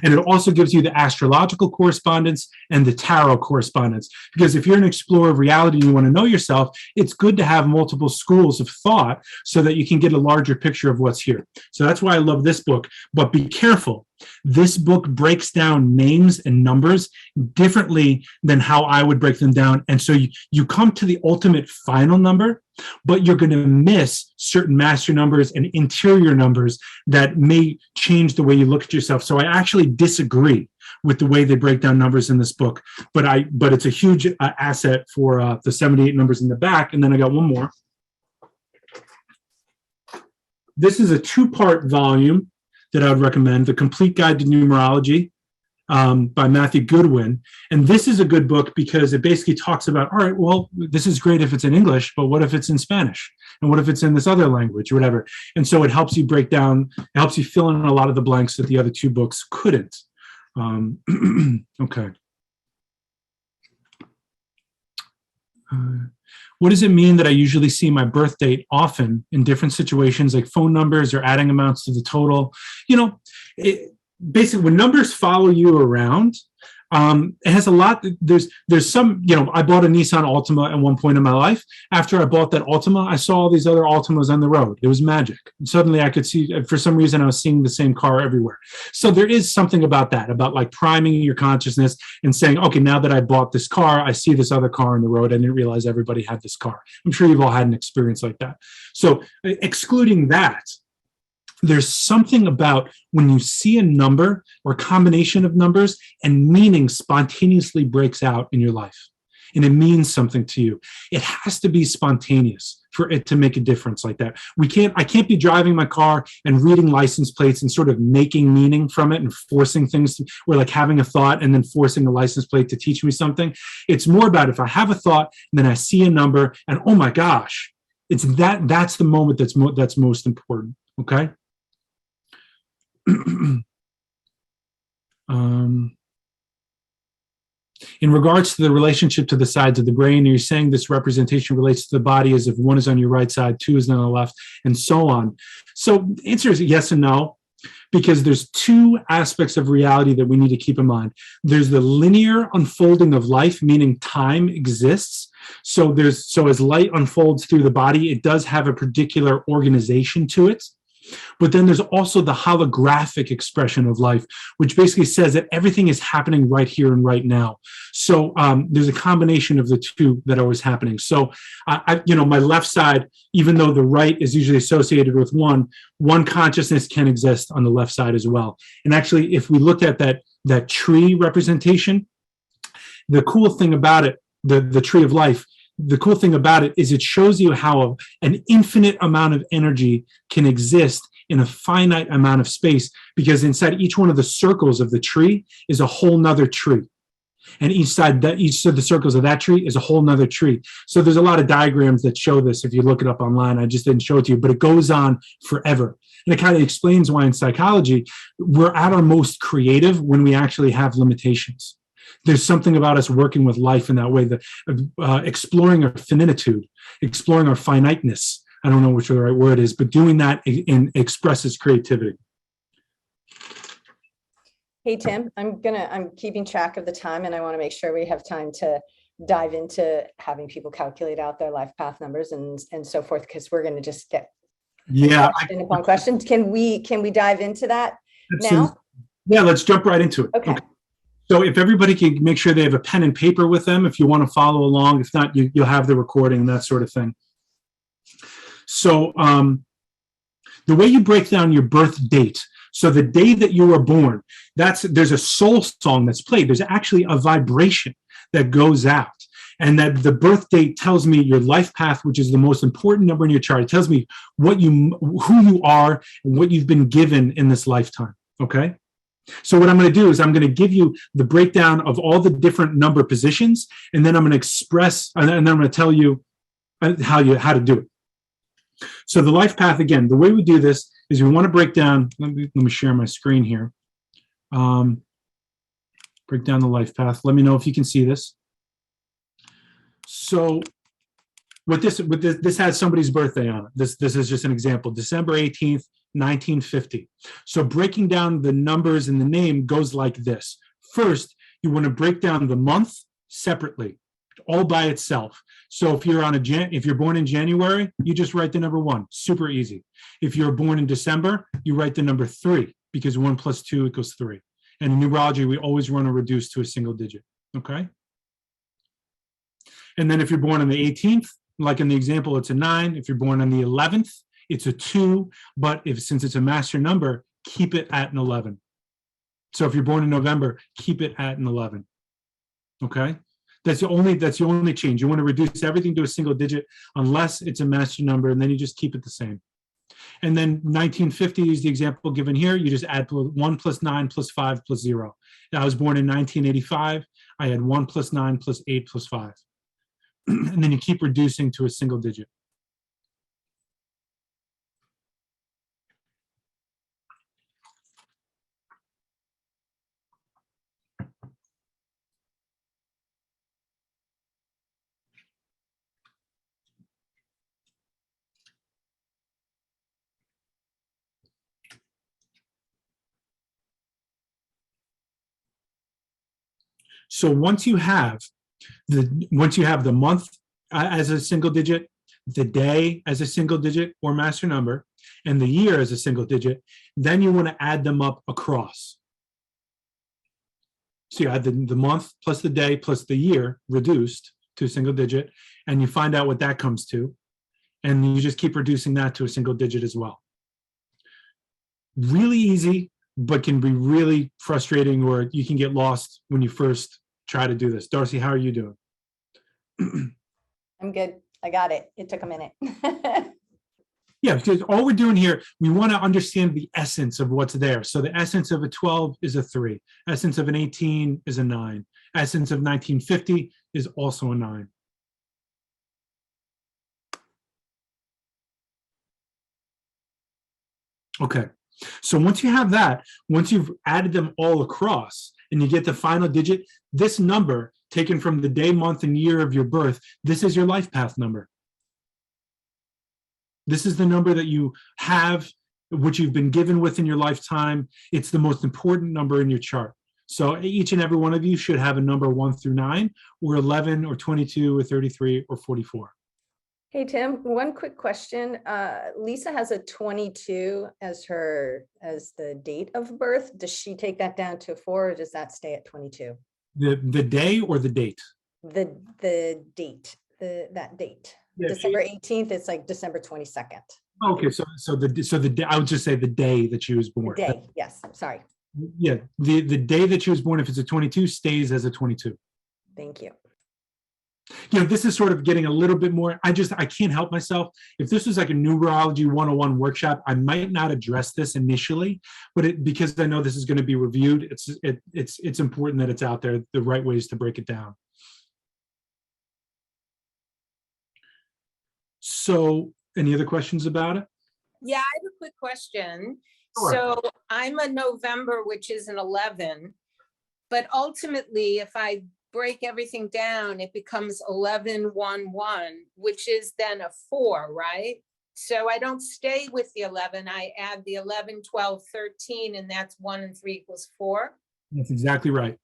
And it also gives you the astrological correspondence and the tarot correspondence. Because if you're an explorer of reality and you want to know yourself, it's good to have multiple schools of thought so that you can get a larger picture of what's here. So that's why I love this book. But be careful. This book breaks down names and numbers differently than how I would break them down. And so you come to the ultimate final number, but you're going to miss certain master numbers and interior numbers that may change the way you look at yourself. So I actually disagree with the way they break down numbers in this book, but it's a huge asset for the 78 numbers in the back. And then I got one more. This is a 2-part volume that I would recommend, The Complete Guide to Numerology by Matthew Goodwin. And this is a good book because it basically talks about, all right, well, this is great if it's in English, but what if it's in Spanish? And what if it's in this other language or whatever? And so it helps you break down, it helps you fill in a lot of the blanks that the other 2 books couldn't. Okay. What does it mean that I usually see my birth date often in different situations, like phone numbers or adding amounts to the total? You know, basically when numbers follow you around, it has a lot. There's some, you know, I bought a Nissan Altima at one point in my life. After I bought that Altima, I saw all these other Altimas on the road. It was magic. And suddenly I could see, for some reason, I was seeing the same car everywhere. So there is something about that, about like priming your consciousness and saying, okay, now that I bought this car, I see this other car on the road. I didn't realize everybody had this car. I'm sure you've all had an experience like that. So excluding that, there's something about when you see a number or a combination of numbers and meaning spontaneously breaks out in your life and it means something to you. It has to be spontaneous for it to make a difference like that. I can't be driving my car and reading license plates and sort of making meaning from it and forcing things or like having a thought and then forcing a license plate to teach me something. It's more about if I have a thought and then I see a number and oh my gosh, it's that's the moment that's most important. Okay. In regards to the relationship to the sides of the brain, you're saying this representation relates to the body as if 1 is on your right side, 2 is on the left, and so on. So the answer is yes and no, because there's 2 aspects of reality that we need to keep in mind. There's the linear unfolding of life, meaning time exists. So as light unfolds through the body, it does have a particular organization to it. But then there's also the holographic expression of life, which basically says that everything is happening right here and right now. So there's a combination of the 2 that are always happening. So, my left side, even though the right is usually associated with one consciousness can exist on the left side as well. And actually, if we look at that tree representation, the cool thing about it, the tree of life, the cool thing about it is it shows you how an infinite amount of energy can exist in a finite amount of space, because inside each one of the circles of the tree is a whole nother tree. And each of the circles of that tree is a whole nother tree. So there's a lot of diagrams that show this if you look it up online. I just didn't show it to you, but it goes on forever. And it kind of explains why in psychology, we're at our most creative when we actually have limitations. There's something about us working with life in that way, exploring our finitude, exploring our finiteness. I don't know which the right word is, but doing that expresses creativity. Hey, Tim, I'm keeping track of the time and I want to make sure we have time to dive into having people calculate out their life path numbers and so forth, because we're going to just get question upon question. Can we dive into that now? Yeah, let's jump right into it. Okay. So if everybody can make sure they have a pen and paper with them, if you want to follow along, if not, you'll have the recording and that sort of thing. So the way you break down your birth date, so the day that you were born, there's a soul song that's played. There's actually a vibration that goes out. And that the birth date tells me your life path, which is the most important number in your chart. It tells me who you are and what you've been given in this lifetime, okay? So what I'm going to do is I'm going to give you the breakdown of all the different number positions, and then I'm going to express, and then I'm going to tell you how to do it. So the life path, again, the way we do this is we want to break down, let me share my screen here. Break down the life path. Let me know if you can see this. So this has somebody's birthday on it. This is just an example. December 18th, 1950. So breaking down the numbers in the name goes like this. First, you want to break down the month separately, all by itself. So if you're born in January, you just write the number 1, super easy. If you're born in December, you write the number 3, because 1 + 2 = 3. And in numerology, we always want to reduce to a single digit, okay? And then if you're born on the 18th, like in the example, it's a 9. If you're born on the 11th, it's a 2. But since it's a master number, keep it at an 11. So if you're born in November, keep it at an 11. Okay? That's the only change. You want to reduce everything to a single digit unless it's a master number, and then you just keep it the same. And then 1950 is the example given here. You just add 1 + 9 + 5 + 0. I was born in 1985. I had 1 + 9 + 8 + 5. And then you keep reducing to a single digit. So once you have the month as a single digit, the day as a single digit or master number, and the year as a single digit, then you want to add them up across. So you add the month plus the day plus the year reduced to a single digit, and you find out what that comes to, and you just keep reducing that to a single digit as well. Really easy, but can be really frustrating, or you can get lost when you first try to do this. Darcy, how are you doing? I'm good. I got it. It took a minute. Yeah, because all we're doing here, we want to understand the essence of what's there. So the essence of a 12 is a 3. Essence of an 18 is a 9. Essence of 1950 is also a 9. Okay, so once you have that, once you've added them all across and you get the final digit, this number taken from the day, month, and year of your birth, this is your life path number. This is the number that you have, which you've been given with in your lifetime. It's the most important number in your chart. So each and every one of you should have a number 1 through 9, or 11, or 22, or 33, or 44. Hey, Tim, one quick question. Lisa has a 22 as the date of birth. Does she take that down to 4, or does that stay at 22? The day or the date? The date, that date. Yeah, December 18th, it's like December 22nd. Okay, so the I would just say the day that she was born. The day, yes, sorry. Yeah, the day that she was born, if it's a 22, stays as a 22. Thank you. You know, this is sort of getting a little bit more, I can't help myself. If this was like a Numerology 101 workshop, I might not address this initially, but because I know this is going to be reviewed, it's important that it's out there, the right ways to break it down. So, any other questions about it? Yeah, I have a quick question. Sure. So I'm a November, which is an 11, but ultimately, if I break everything down, it becomes 1111, which is then a 4, right? So I don't stay with the 11. I add the 11, 12, 13, and that's 1 and 3 = 4. That's exactly right.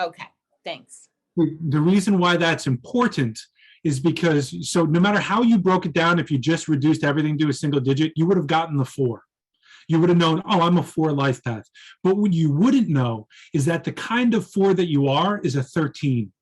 Okay, thanks. The reason why that's important is because, so no matter how you broke it down, if you just reduced everything to a single digit, you would have gotten the 4. You would have known, oh, I'm a 4 life path. But what you wouldn't know is that the kind of 4 that you are is a 13.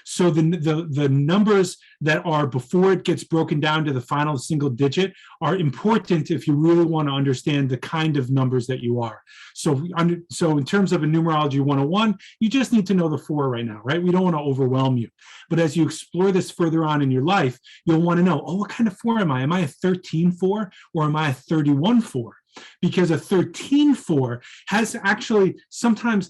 So the numbers that are before it gets broken down to the final single digit are important if you really want to understand the kind of numbers that you are. So in terms of a Numerology 101, you just need to know the 4 right now, right? We don't want to overwhelm you. But as you explore this further on in your life, you'll want to know, oh, what kind of 4 am I? Am I a 13-4 or am I a 31-4? Because a 13-4 has actually sometimes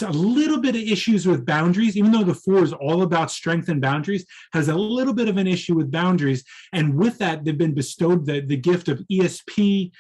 a little bit of issues with boundaries, even though the 4 is all about strength and boundaries, has a little bit of an issue with boundaries. And with that, they've been bestowed the gift of ESP,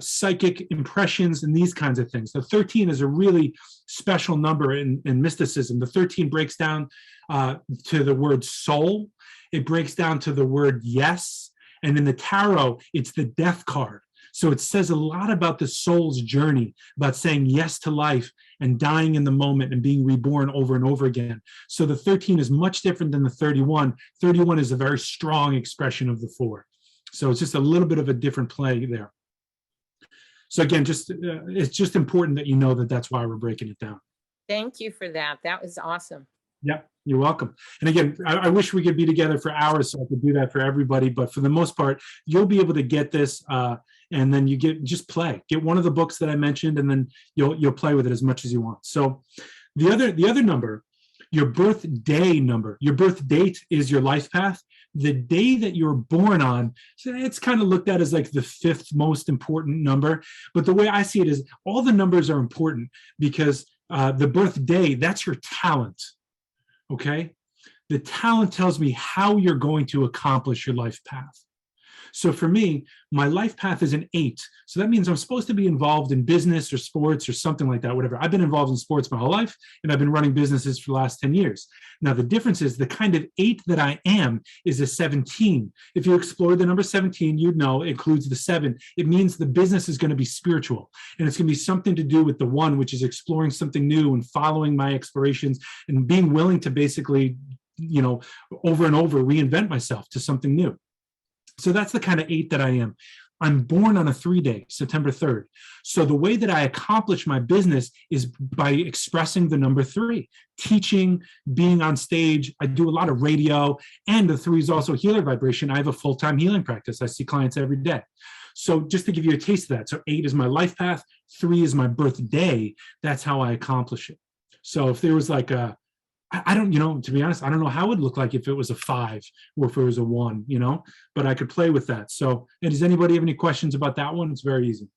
psychic impressions, and these kinds of things. The 13 is a really special number in mysticism. The 13 breaks down to the word soul. It breaks down to the word yes. And in the tarot, it's the death card. So it says a lot about the soul's journey, about saying yes to life and dying in the moment and being reborn over and over again. So the 13 is much different than the 31. 31 is a very strong expression of the 4. So it's just a little bit of a different play there. So again, it's just important that you know that that's why we're breaking it down. Thank you for that. That was awesome. Yeah, you're welcome. And again, I wish we could be together for hours so I could do that for everybody. But for the most part, you'll be able to get this, and then just play. Get one of the books that I mentioned, and then you'll play with it as much as you want. So the other number, your birthday number, your birth date is your life path. The day that you're born on, so it's kind of looked at as like the 5th most important number. But the way I see it is all the numbers are important because the birthday, that's your talent. Okay, the talent tells me how you're going to accomplish your life path. So for me, my life path is an 8. So that means I'm supposed to be involved in business or sports or something like that, whatever. I've been involved in sports my whole life, and I've been running businesses for the last 10 years. Now, the difference is the kind of 8 that I am is a 17. If you explore the number 17, you'd know it includes the 7. It means the business is going to be spiritual, and it's going to be something to do with the 1, which is exploring something new and following my explorations and being willing to basically, over and over reinvent myself to something new. So that's the kind of 8 that I am. I'm born on a 3-day, September 3rd. So the way that I accomplish my business is by expressing the number 3, teaching, being on stage. I do a lot of radio, and the 3 is also healer vibration. I have a full-time healing practice. I see clients every day. So just to give you a taste of that. So 8 is my life path. 3 is my birthday. That's how I accomplish it. So if there was like I don't, to be honest, I don't know how it would look like if it was a 5 or if it was a 1, but I could play with that. So, and does anybody have any questions about that one? It's very easy.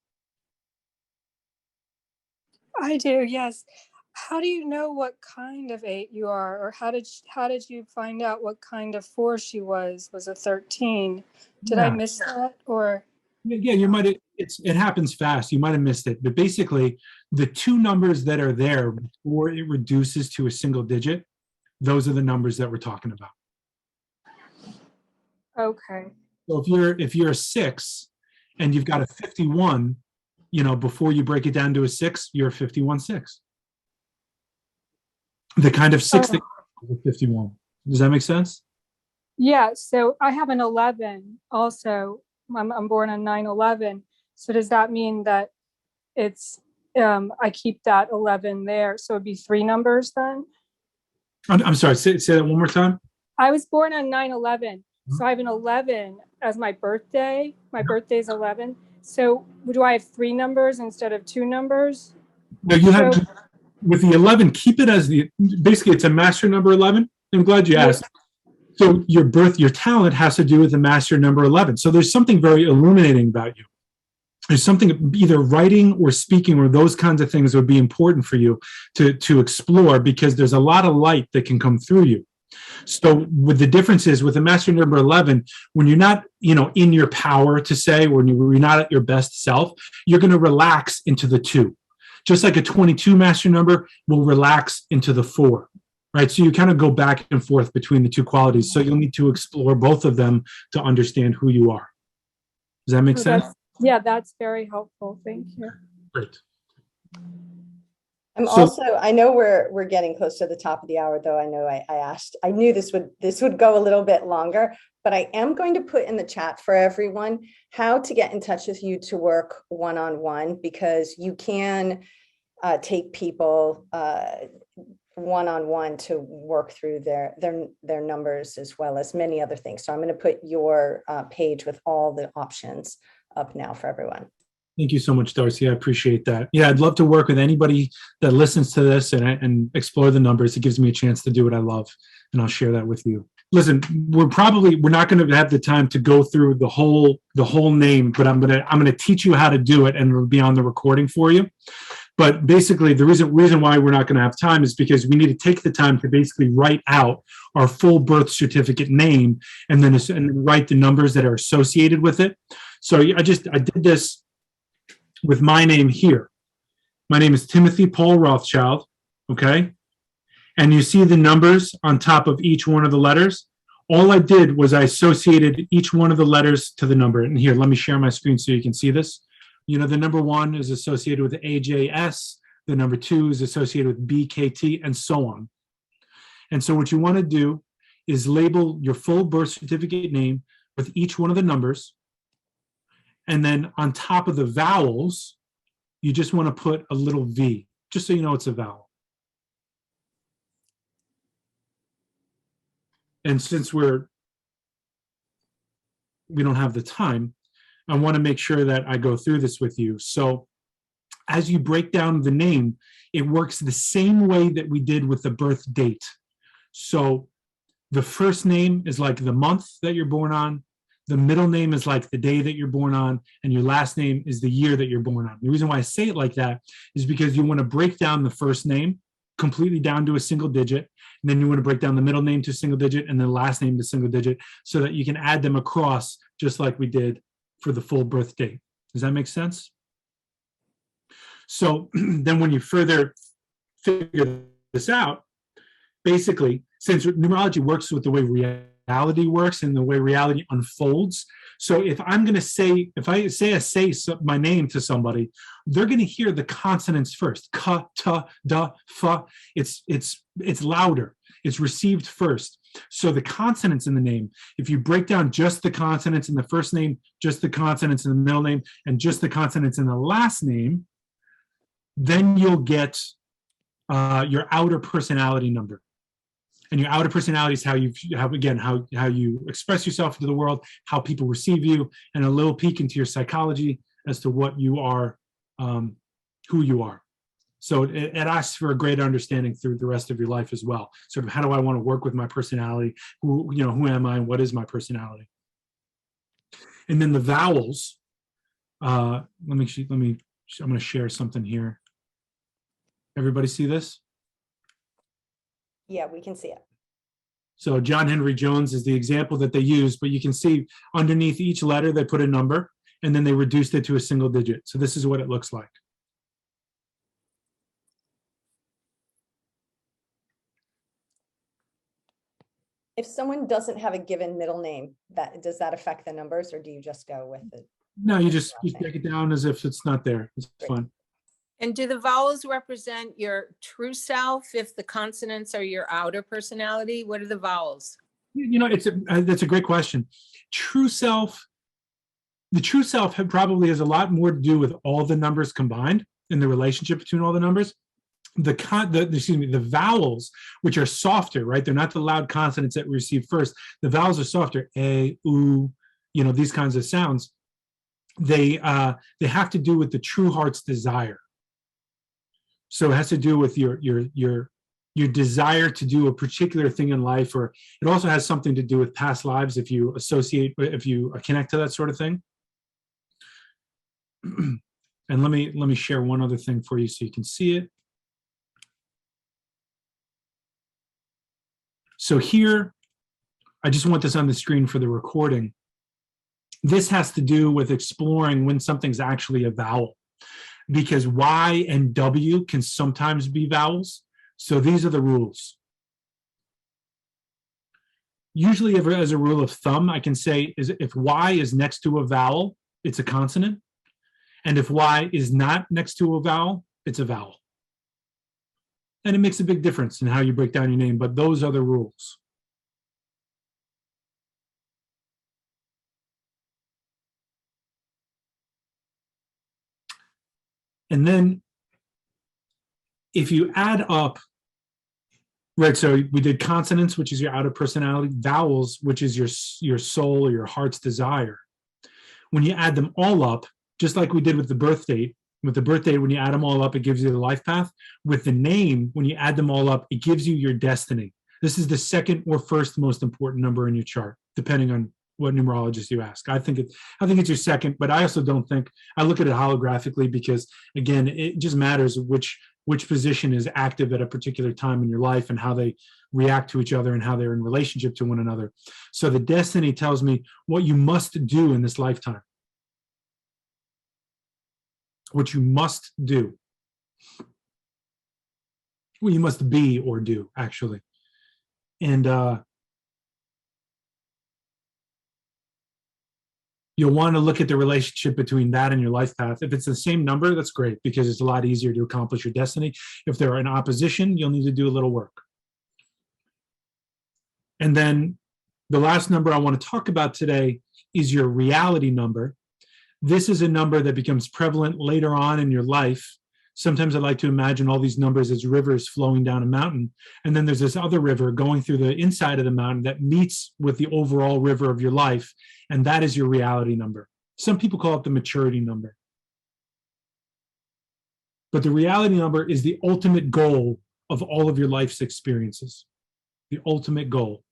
I do, yes. How do you know what kind of 8 you are, or how did you find out what kind of 4 she was? Was it 13? Did I miss that, or? Yeah, you might have, it happens fast. You might have missed it. But basically, the 2 numbers that are there before it reduces to a single digit, those are the numbers that we're talking about. Okay. So if you're a 6 and you've got a 51, before you break it down to a 6, you're a 51-6. The kind of 6 that is a 51. Does that make sense? Yeah, so I have an 11 also. I'm born on 9/11. So does that mean that it's I keep that 11 there? So it'd be 3 numbers then? I'm sorry, say that one more time. I was born on 9/11. So I have an 11 as my birthday. My birthday is 11. So do I have 3 numbers instead of 2 numbers? No, you have, with the 11, keep it as basically it's a master number 11. I'm glad you asked. So your talent has to do with the master number 11. So there's something very illuminating about you. There's something either writing or speaking or those kinds of things would be important for you to explore, because there's a lot of light that can come through you. So with the difference is with the master number 11, when you're not, in your power to say, when you're not at your best self, you're going to relax into the 2. Just like a 22 master number will relax into the 4. Right, so you kind of go back and forth between the 2 qualities. So you'll need to explore both of them to understand who you are. Does that make sense? That's very helpful. Thank you. Great. I know we're getting close to the top of the hour, though. I know I knew this would go a little bit longer, but I am going to put in the chat for everyone how to get in touch with you to work one-on-one, because you can take people one-on-one to work through their numbers as well as many other things. So I'm going to put your page with all the options up now for everyone. Thank you so much, Darcy. I appreciate that. Yeah, I'd love to work with anybody that listens to this and explore the numbers. It gives me a chance to do what I love, and I'll share that with you. Listen, we're not going to have the time to go through the whole name, but I'm going to teach you how to do it, and it'll be on the recording for you. But basically, the reason why we're not going to have time is because we need to take the time to basically write out our full birth certificate name and then write the numbers that are associated with it. So I did this with my name here. My name is Timothy Paul Rothschild, okay? And you see the numbers on top of each one of the letters. All I did was I associated each one of the letters to the number. And here, let me share my screen so you can see this. You know, the number 1 is associated with AJS, the number 2 is associated with BKT, and so on. And so what you want to do is label your full birth certificate name with each one of the numbers. And then on top of the vowels, you just want to put a little V, just so you know it's a vowel. And since we don't have the time, I want to make sure that I go through this with you. So as you break down the name, it works the same way that we did with the birth date. So the first name is like the month that you're born on, the middle name is like the day that you're born on, and your last name is the year that you're born on. The reason why I say it like that is because you want to break down the first name completely down to a single digit, and then you want to break down the middle name to a single digit, and the last name to a single digit, so that you can add them across just like we did for the full birth date. Does that make sense? So then when you further figure this out, basically, since numerology works with the way reality works and the way reality unfolds, so if I'm going to say, if I say my name to somebody, they're going to hear the consonants first. Ka, ta, da, fa. It's louder. It's received first. So the consonants in the name, if you break down just the consonants in the first name, just the consonants in the middle name, and just the consonants in the last name, then you'll get your outer personality number. And your outer personality is how you express yourself to the world, how people receive you, and a little peek into your psychology as to what you are, who you are. So it asks for a greater understanding through the rest of your life as well. Sort of, how do I want to work with my personality? Who am I, and what is my personality? And then the vowels. I'm going to share something here. Everybody see this? Yeah, we can see it. So John Henry Jones is the example that they use, but you can see underneath each letter, they put a number, and then they reduced it to a single digit. So this is what it looks like. If someone doesn't have a given middle name, does that affect the numbers, or do you just go with it? No, you just break it down as if it's not there. It's fine. And do the vowels represent your true self if the consonants are your outer personality? What are the vowels? That's a great question. True self, the true self probably has a lot more to do with all the numbers combined and the relationship between all the numbers. The vowels, which are softer, right? They're not the loud consonants that we receive first. The vowels are softer, a, oo, these kinds of sounds. They have to do with the true heart's desire. So it has to do with your desire to do a particular thing in life, or it also has something to do with past lives if you connect to that sort of thing. And let me share one other thing for you so you can see it. So here, I just want this on the screen for the recording. This has to do with exploring when something's actually a vowel, because Y and W can sometimes be vowels. So these are the rules. Usually, as a rule of thumb, I can say if Y is next to a vowel, it's a consonant. And if Y is not next to a vowel, it's a vowel. And it makes a big difference in how you break down your name, but those are the rules. And then if you add up, right, so we did consonants, which is your outer personality, vowels, which is your soul or your heart's desire. When you add them all up, just like we did with the birth date, when you add them all up, it gives you the life path. With the name, when you add them all up, it gives you your destiny. This is the second or first most important number in your chart, depending on what numerologist you ask. I think it's your second, but I also don't think, I look at it holographically because, again, it just matters which position is active at a particular time in your life and how they react to each other and how they're in relationship to one another. So the destiny tells me what you must do in this lifetime. What you must do. What you must be or do, actually. And You'll want to look at the relationship between that and your life path. If it's the same number, that's great because it's a lot easier to accomplish your destiny. If they're in opposition, you'll need to do a little work. And then the last number I want to talk about today is your reality number. This is a number that becomes prevalent later on in your life. Sometimes I like to imagine all these numbers as rivers flowing down a mountain. And then there's this other river going through the inside of the mountain that meets with the overall river of your life. And that is your reality number. Some people call it the maturity number. But the reality number is the ultimate goal of all of your life's experiences. The ultimate goal.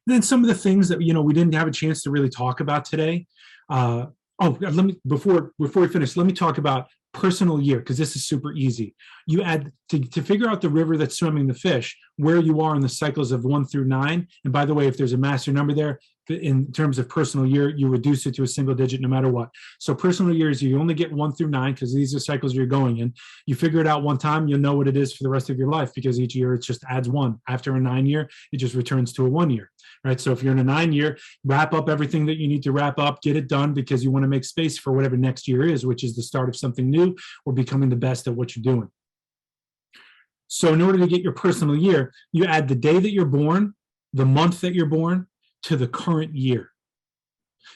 And then some of the things that, we didn't have a chance to really talk about today. Before we finish, let me talk about personal year, because this is super easy. You add, to figure out the river that's swimming the fish, where you are in the cycles of 1 through 9. And by the way, if there's a master number there, in terms of personal year, you reduce it to a single digit no matter what. So personal years, you only get 1 through 9 because these are cycles you're going in. You figure it out one time, you'll know what it is for the rest of your life, because each year it just adds 1. After a 9 year, it just returns to a 1 year, right? So if you're in a 9 year, wrap up everything that you need to wrap up, get it done, because you want to make space for whatever next year is, which is the start of something new or becoming the best at what you're doing. So in order to get your personal year, you add the day that you're born, the month that you're born, to the current year.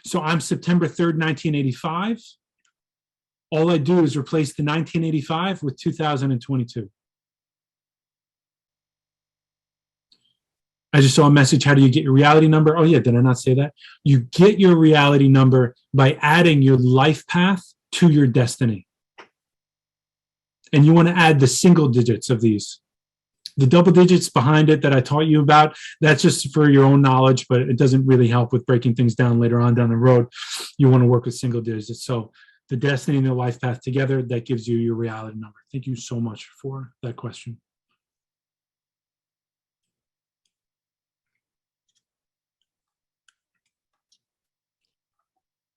So I'm September 3rd, 1985. All I do is replace the 1985 with 2022. I just saw a message. How do you get your reality number? Oh yeah, did I not say that? You get your reality number by adding your life path to your destiny. And you want to add the single digits of these. The double digits behind it that I taught you about, that's just for your own knowledge, but it doesn't really help with breaking things down later on down the road. You want to work with single digits. So the destiny and the life path together, that gives you your reality number. Thank you so much for that question.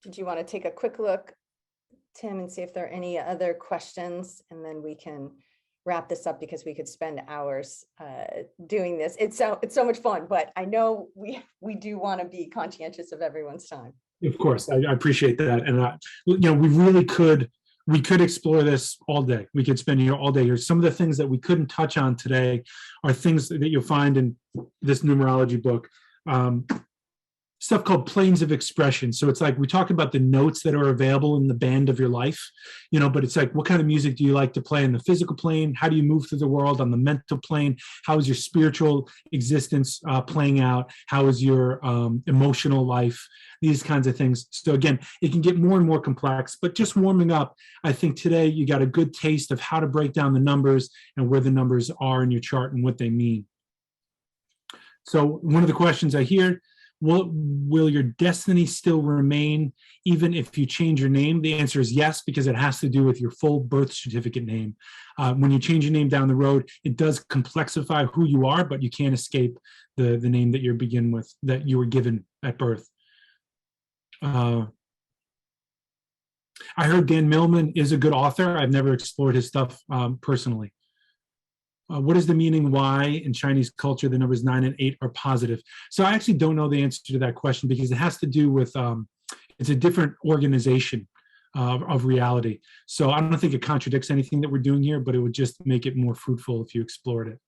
Did you want to take a quick look, Tim, and see if there are any other questions, and then we can wrap this up, because we could spend hours doing this. It's so much fun, but I know we do want to be conscientious of everyone's time. Of course, I appreciate that, and we could explore this all day. We could spend here all day. Here, some of the things that we couldn't touch on today are things that you'll find in this numerology book. Stuff called planes of expression. So it's like we talk about the notes that are available in the band of your life, but it's like, what kind of music do you like to play in the physical plane? How do you move through the world on the mental plane? How is your spiritual existence playing out? How is your emotional life? These kinds of things. So again, it can get more and more complex, but just warming up, I think today you got a good taste of how to break down the numbers and where the numbers are in your chart and what they mean. So one of the questions I hear, will your destiny still remain even if you change your name? The answer is yes, because it has to do with your full birth certificate name. When you change your name down the road, it does complexify who you are, but you can't escape the name that you begin with, that you were given at birth. I heard Dan Millman is a good author. I've never explored his stuff personally. What is the meaning why in Chinese culture the numbers 9 and 8 are positive? So I actually don't know the answer to that question, because it has to do with, it's a different organization of reality. So I don't think it contradicts anything that we're doing here, but it would just make it more fruitful if you explored it.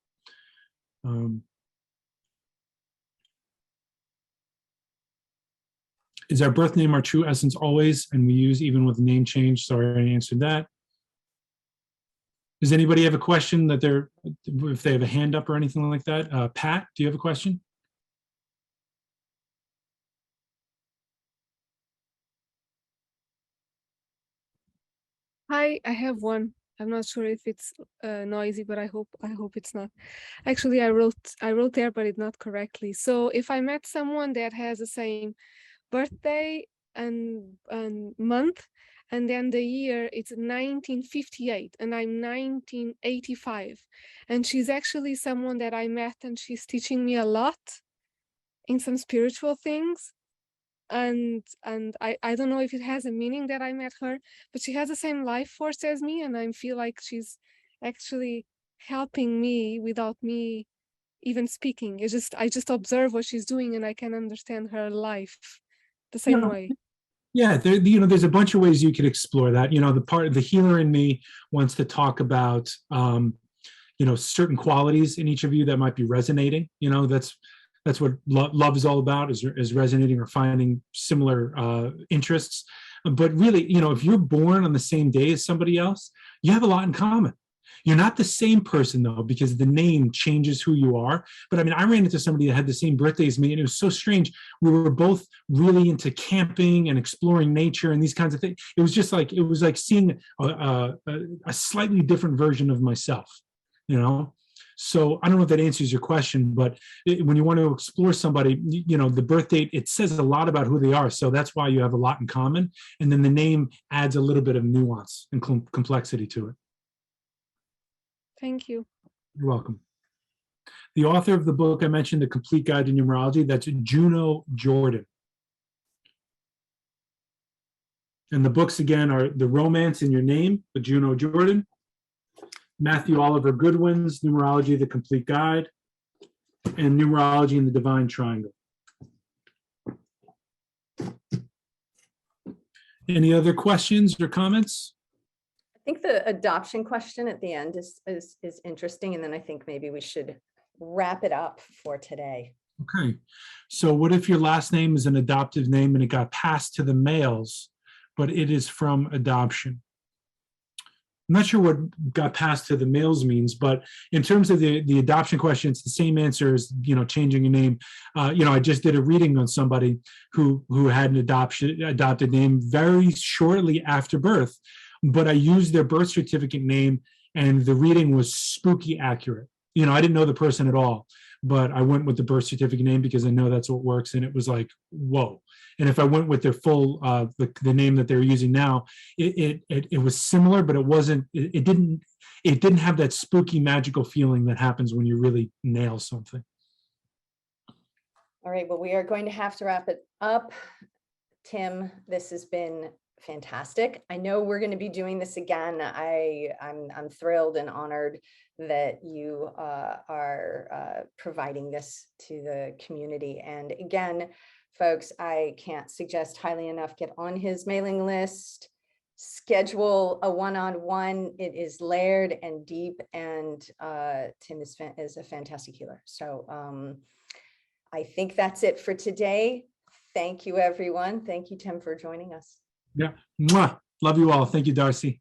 Is our birth name our true essence always, and we use even with name change? Sorry, I answered that. Does anybody have a question that if they have a hand up or anything like that? Pat, do you have a question? Hi, I have one. I'm not sure if it's noisy, but I hope it's not. Actually, I wrote there, but it's not correctly. So if I met someone that has the same birthday and month, and then the year it's 1958 and I'm 1985, and she's actually someone that I met, and she's teaching me a lot in some spiritual things, and I don't know if it has a meaning that I met her, but she has the same life force as me, and I feel like she's actually helping me without me even speaking. I just observe what she's doing and I can understand her life the same Yeah. way. Yeah, there's a bunch of ways you could explore that. The part of the healer in me wants to talk about, certain qualities in each of you that might be resonating. That's what love is all about, is resonating or finding similar interests. But really, if you're born on the same day as somebody else, you have a lot in common. You're not the same person, though, because the name changes who you are. But I mean, I ran into somebody that had the same birthday as me, and it was so strange. We were both really into camping and exploring nature and these kinds of things. It was like seeing a slightly different version of myself, So I don't know if that answers your question, but when you want to explore somebody, the birth date, it says a lot about who they are. So that's why you have a lot in common. And then the name adds a little bit of nuance and complexity to it. Thank you. You're welcome. The author of the book I mentioned, The Complete Guide to Numerology, that's Juno Jordan. And the books, again, are The Romance in Your Name, with Juno Jordan, Matthew Oliver Goodwin's Numerology, The Complete Guide, and Numerology in the Divine Triangle. Any other questions or comments? I think the adoption question at the end is interesting. And then I think maybe we should wrap it up for today. Okay. So what if your last name is an adoptive name and it got passed to the males, but it is from adoption? I'm not sure what got passed to the males means, but in terms of the adoption question, it's the same answer as, changing a name. I just did a reading on somebody who had an adopted name very shortly after birth, but I used their birth certificate name and the reading was spooky accurate. I didn't know the person at all, but I went with the birth certificate name because I know that's what works. And it was like, whoa. And if I went with their full, the name that they're using now, it was similar, but it didn't have that spooky magical feeling that happens when you really nail something. All right, well, we are going to have to wrap it up. Tim, this has been fantastic. I know we're going to be doing this again. I'm thrilled and honored that you are providing this to the community. And again, folks, I can't suggest highly enough, get on his mailing list, schedule a one-on-one. It is layered and deep, and Tim is a fantastic healer. So I think that's it for today. Thank you, everyone. Thank you, Tim, for joining us. Yeah. Mwah. Love you all. Thank you, Darcy.